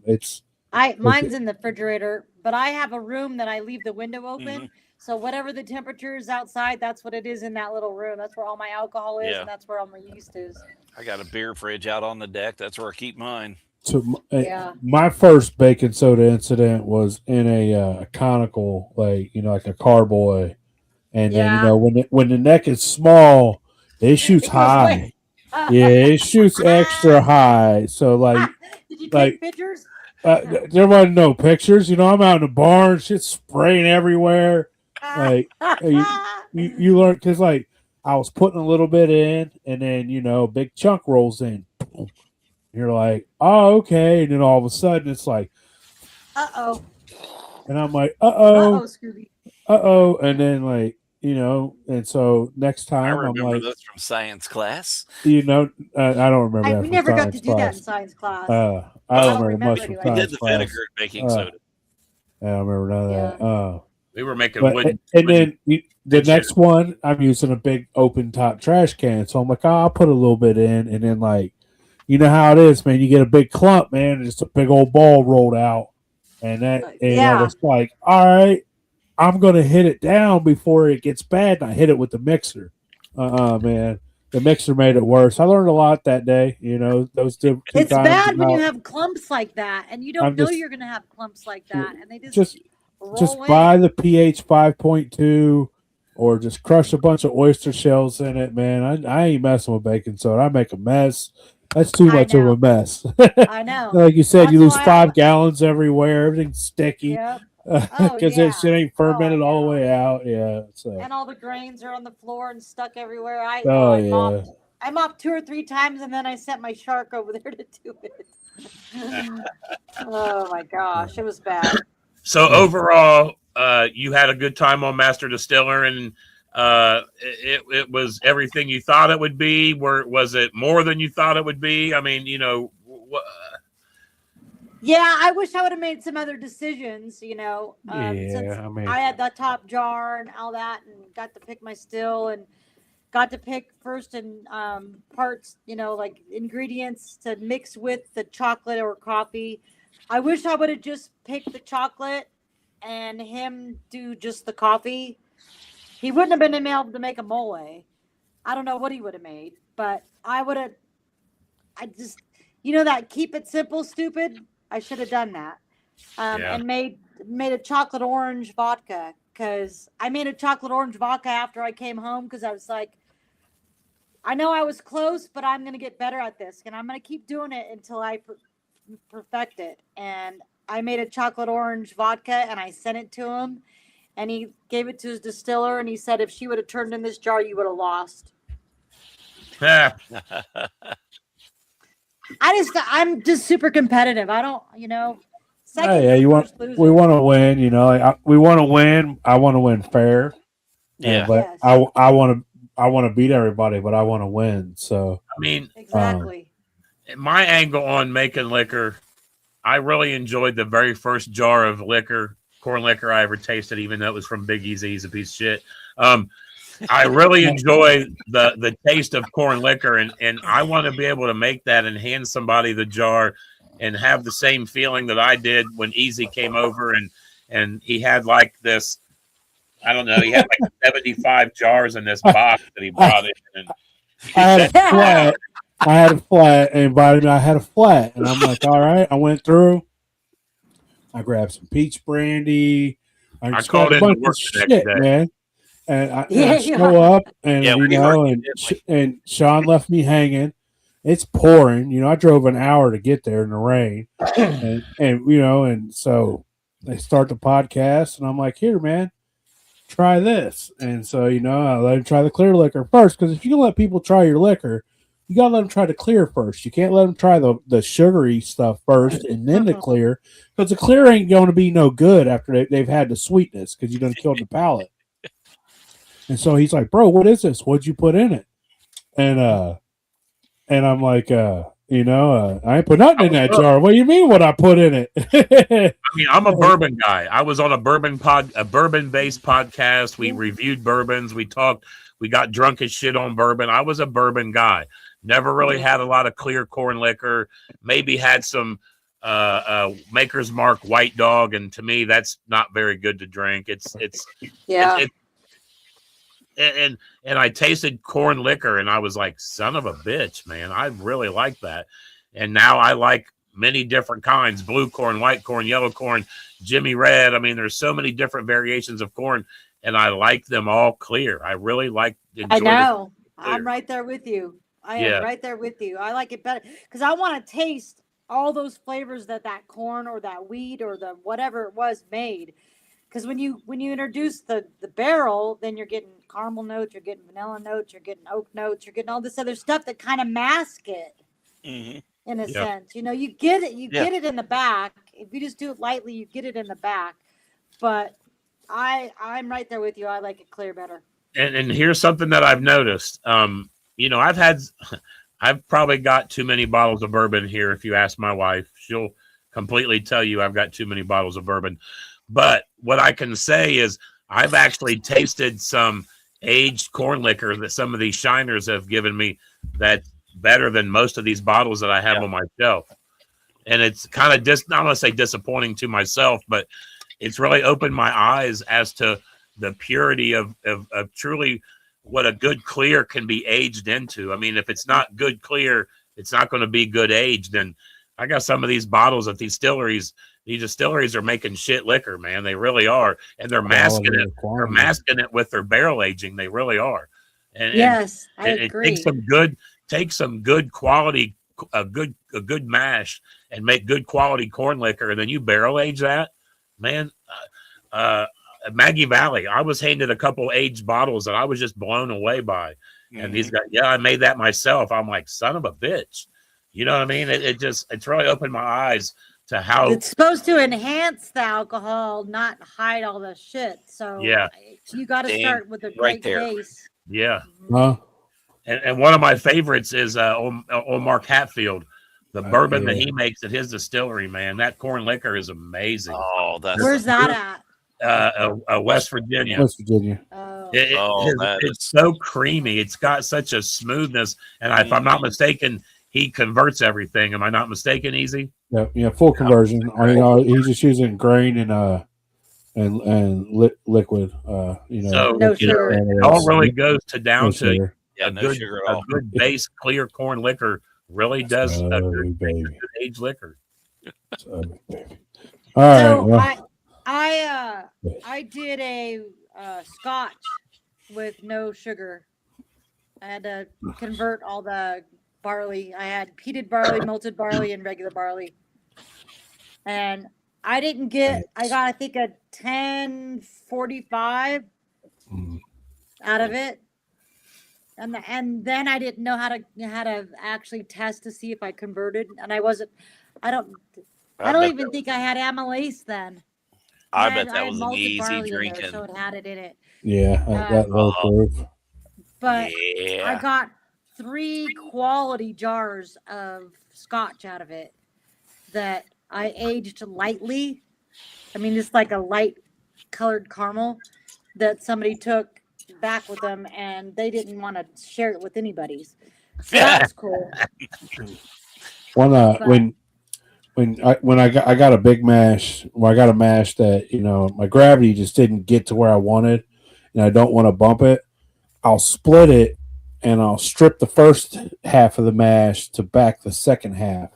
Mine's in the refrigerator, but I have a room that I leave the window open. Mm-hmm. So whatever the temperature is outside, that's what it is in that little room. That's where all my alcohol is, and that's where all my yeast is. I got a beer fridge out on the deck. That's where I keep mine. My first baking soda incident was in a conical, like a carboy, and then when the neck is small, it shoots high. It shoots extra high. So did you take pictures? There wasn't no pictures. I'm out in the barn, shit's spraying everywhere. You learn because I was putting a little bit in, and then a big chunk rolls in. You're like, oh, okay. And then all of a sudden it's like, uh-oh. And I'm like, uh-oh. Uh-oh, Scooby. Uh-oh. And then and so next time I remember I'm like, this from science class. I don't remember that. We never got to do that in science class. I don't remember much from We did science the class. vinegar and baking soda. I don't remember none of that. We were making wood. And then the next one, I'm using a big open top trash can. So I'm like, I'll put a little bit in. And then you know how it is, man. You get a big clump, man. And it's a big old ball rolled out. And I was like, all right, I'm going to hit it down before it gets bad. And I hit it with the mixer. Man. The mixer made it worse. I learned a lot that day. Those two it's times. It's bad when you have clumps like that. And you don't know you're going to have clumps like that. And they just buy the pH 5.2 or just crush a bunch of oyster shells in it, man. I ain't messing with baking soda. I make a mess. That's too much of a mess. I know. Like you said, you lose 5 gallons everywhere. Everything's sticky. Yep. because yeah. that shit ain't fermented I all the know. way out. Yeah. So. And all the grains are on the floor and stuck everywhere. Oh I yeah. mopped 2 or 3 times, and then I sent my shark over there to do it. Oh my gosh, it was bad. So overall, you had a good time on Master Distiller, and it was everything you thought it would be. Was it more than you thought it would be? I mean, Yeah, I wish I would have made some other decisions, since I mean, I had the top jar and all that, and got to pick my still, and got to pick first and parts, like ingredients to mix with the chocolate or coffee. I wish I would have just picked the chocolate and him do just the coffee. He wouldn't have been able to make a mole. I don't know what he would have made, but I just, that keep it simple, stupid. I should have done that. And made a chocolate orange vodka, because I made a chocolate orange vodka after I came home, because I was like, I know I was close, but I'm going to get better at this, and I'm going to keep doing it until I perfect it. And I made a chocolate orange vodka, and I sent it to him, and he gave it to his distiller, and he said, if she would have turned in this jar, you would have lost. I'm just super competitive. I don't, second. We want to win. We want to win. I want to win fair. Yeah, but yes. I want to beat everybody, but I want to win. So I mean, exactly. My angle on making liquor, I really enjoyed the very first jar of corn liquor I ever tasted, even though it was from Big Easy. He's a piece of shit. I really enjoy the taste of corn liquor, and I want to be able to make that and hand somebody the jar and have the same feeling that I did when Easy came over and he had like this, I don't know, he had like 75 jars in this box that he brought in. And I had a flat, and invited me. I had a flat, and I'm like, all right. I went through. I grabbed some peach brandy. I called in to work the next day, man. And I show up, and and Sean left me hanging. It's pouring. I drove an hour to get there in the rain, and so they start the podcast, and I'm like, here, man, try this. And so I let him try the clear liquor first, because if you let people try your liquor, you gotta let them try the clear first. You can't let them try the sugary stuff first and then the clear, because the clear ain't going to be no good after they've had the sweetness, because you done killed the palate. And so he's like, bro, what is this? What'd you put in it? And I'm like, I ain't put nothing in that jar. What do you mean what I put in it? I mean, I'm a bourbon guy. I was on a bourbon-based podcast. We reviewed bourbons. We talked. We got drunk as shit on bourbon. I was a bourbon guy. Never really had a lot of clear corn liquor. Maybe had some Maker's Mark White Dog, and to me, that's not very good to drink. And I tasted corn liquor, and I was like, son of a bitch, man. I really like that. And now I like many different kinds: blue corn, white corn, yellow corn, Jimmy Red. I mean, there's so many different variations of corn, and I like them all clear. I really I know. I'm right there with you. I am right there with you. I like it better because I want to taste all those flavors that corn or that wheat or the whatever it was made. Because when you introduce the barrel, then you're getting caramel notes, you're getting vanilla notes, you're getting oak notes, you're getting all this other stuff that kind of mask it in a sense. You get it in the back. If you just do it lightly, you get it in the back. But I'm right there with you. I like it clear better. And here's something that I've noticed. I've probably got too many bottles of bourbon here. If you ask my wife, she'll completely tell you I've got too many bottles of bourbon. But what I can say is I've actually tasted some aged corn liquor that some of these shiners have given me that's better than most of these bottles that I have on my shelf. And it's kind of I don't want to say disappointing to myself, but it's really opened my eyes as to the purity of truly what a good clear can be aged into. I mean, if it's not good clear, it's not going to be good aged. And I got some of these bottles at these distilleries are making shit liquor, man. They really are. And they're masking it. They're masking it with their barrel aging. They really are. And yes, I agree. It takes some good quality, a good mash, and make good quality corn liquor, and then you barrel age that, man. Maggie Valley. I was handed a couple aged bottles that I was just blown away by. And these guys, I made that myself. I'm like, son of a bitch. You know what I mean? It's really opened my eyes to how it's supposed to enhance the alcohol, not hide all the shit. So yeah, you got to start with a great base. Yeah. Huh? And one of my favorites is old Mark Hatfield, the bourbon that he makes at his distillery. Man, that corn liquor is amazing. Oh, where's that at? West Virginia. West Virginia. It's so creamy. It's got such a smoothness, and if I'm not mistaken, he converts everything. Am I not mistaken, Easy? Yeah, full conversion. He's just using grain and liquid. So no sugar. It all really goes down to sugar. Yeah, no sugar at all. A good base clear corn liquor really does a good aged liquor. All right. So I did a scotch with no sugar. I had to convert all the barley. I had peated barley, malted barley, and regular barley. And I didn't get. I got, I think, a 1045 out of it. And then I didn't know how to actually test to see if I converted, and I wasn't. I don't even think I had amylase then. I bet that was an easy drinking. There, so it had it in it. Yeah, that low proof. But I got 3 quality jars of scotch out of it that I aged lightly. I mean, it's like a light colored caramel that somebody took back with them, and they didn't want to share it with anybody's. So that was cool. When I got a big mash, I got a mash that my gravity just didn't get to where I wanted, and I don't want to bump it. I'll split it and I'll strip the first half of the mash to back the second half.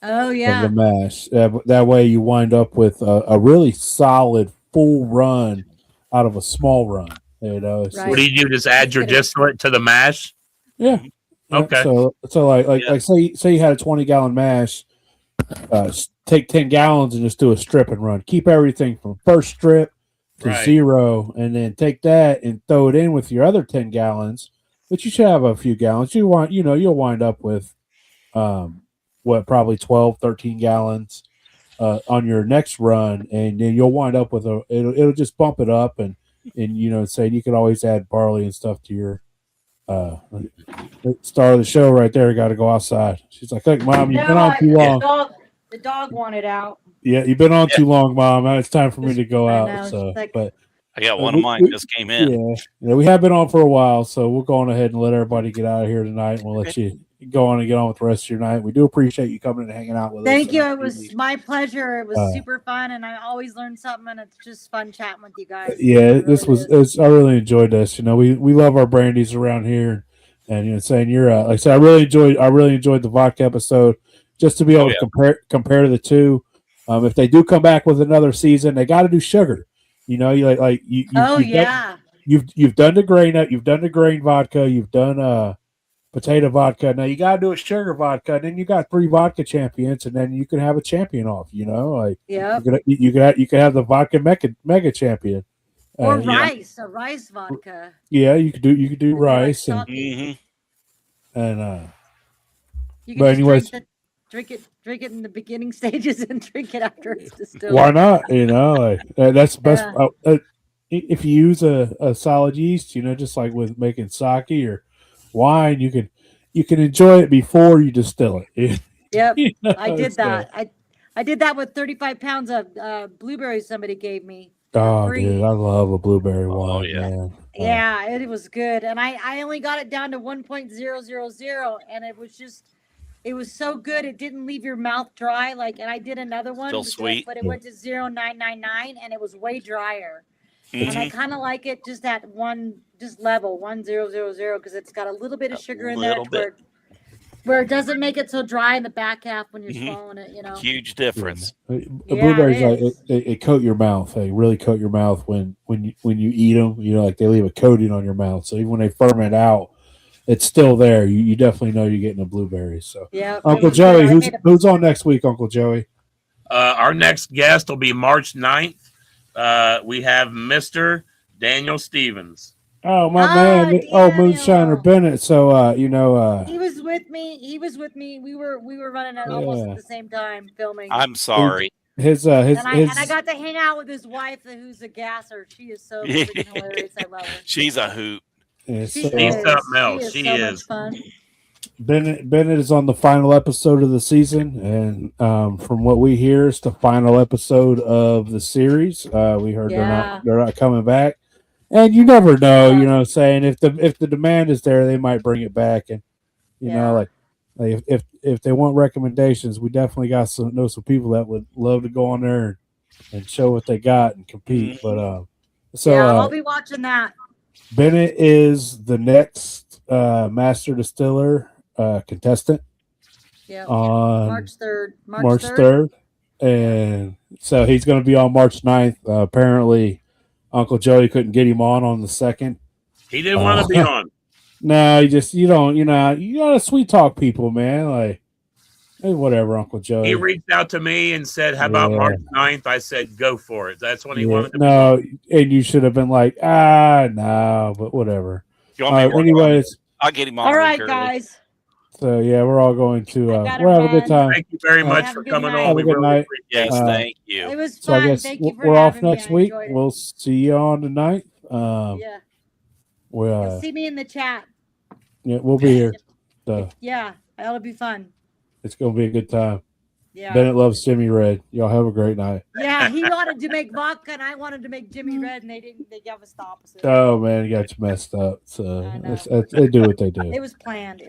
Oh yeah, of the mash. That way you wind up with a really solid full run out of a small run. Right. What do you do? Just add your distillate to the mash? Yeah. Okay. So like say you had a 20-gallon mash, take 10 gallons and just do a strip and run. Keep everything from first strip to 0, and then take that and throw it in with your other 10 gallons. But you should have a few gallons. You'll wind up with probably 12, 13 gallons on your next run, and then you'll wind up with it'll just bump it up and say you could always add barley and stuff to your star of the show right there. Got to go outside. She's like, "Look, Mom, you've been on too long." The dog wanted out. Yeah, you've been on too long, Mom. Now it's time for me to go out. So, but I got one of mine just came in. Yeah, we have been on for a while, so we'll go on ahead and let everybody get out of here tonight, and we'll let you go on and get on with the rest of your night. We do appreciate you coming and hanging out with us. Thank you. It was my pleasure. It was super fun, and I always learn something, and it's just fun chatting with you guys. Yeah, I really enjoyed this. We love our brandies around here, and saying you're like I said, I really enjoyed the vodka episode, just to be able to compare the two. If they do come back with another season, they got to do sugar. You've done the grain, you've done the grain vodka, you've done potato vodka. Now you gotta do a sugar vodka, and then you got 3 vodka champions, and then you can have a champion off. You could have the vodka mega champion, or rice, a rice vodka. Yeah, you could do rice, and you can but anyways. Drink it in the beginning stages and drink it after it's distilled. Why not? That's the best. If you use a solid yeast, just like with making sake or wine, you can enjoy it before you distill it. Yep, I did that. I did that with 35 pounds of blueberries somebody gave me. Oh, dude, I love a blueberry wine. Man. Yeah, it was good, and I only got it down to 1.000, and it was just. It was so good. It didn't leave your mouth dry. And I did another one. Still sweet. But it went to 0.999, and it was way drier. And I kind of like it just at level 1.000, because it's got a little bit of sugar in there where it doesn't make it so dry in the back half when you're swallowing it. Huge difference. Blueberries it coat your mouth. They really coat your mouth when you eat them. Like they leave a coating on your mouth. So even when they ferment out, it's still there. You definitely know you're getting a blueberry. So, yeah, Uncle Joey, who's on next week, Uncle Joey? Our next guest will be March 9th. we have Mr. Daniel Stevens. Oh, my man. Oh, Daniel. Moonshiner Bennett. So, he was with me. We were running it almost at the same time filming. I'm sorry. And I got to hang out with his wife, who's a gasser. She is so freaking hilarious. I love her. She's a hoot. Yeah, She's something else. She is. Much fun. Bennett is on the final episode of the season, and from what we hear, it's the final episode of the series. We heard they're not coming back, and you never know. You know what I'm saying? If the demand is there, they might bring it back, and you know, like if they want recommendations, we definitely got some people that would love to go on there and show what they got and compete. But I'll be watching that. Bennett is the next master distiller contestant on March 3rd. March 3rd. And so he's going to be on March 9th. Apparently, Uncle Joey couldn't get him on the 2nd. He didn't want to be on. No, you gotta sweet talk people, man. Like, hey, whatever, Uncle Joey. He reached out to me and said, how about March 9th? I said, go for it. That's when he wanted to. No, and you should have been like, no, but whatever. Anyways, I'll get him on. All right, guys. So we're all going to we'll have a good time. Thank you very much for coming on. Have a good night. Yes, thank you. It was so fun. I guess Thank you for we're off having next me. week. We'll see you on the 9th. You'll see me in the chat. Yeah, we'll be here. So that'll be fun. It's gonna be a good time. Yeah. Bennett loves Jimmy Red. Y'all have a great night. Yeah, he wanted to make vodka and I wanted to make Jimmy Red, and they didn't. They gave us the opposite. Oh man, you got you messed up. So they do what they do. It was planned.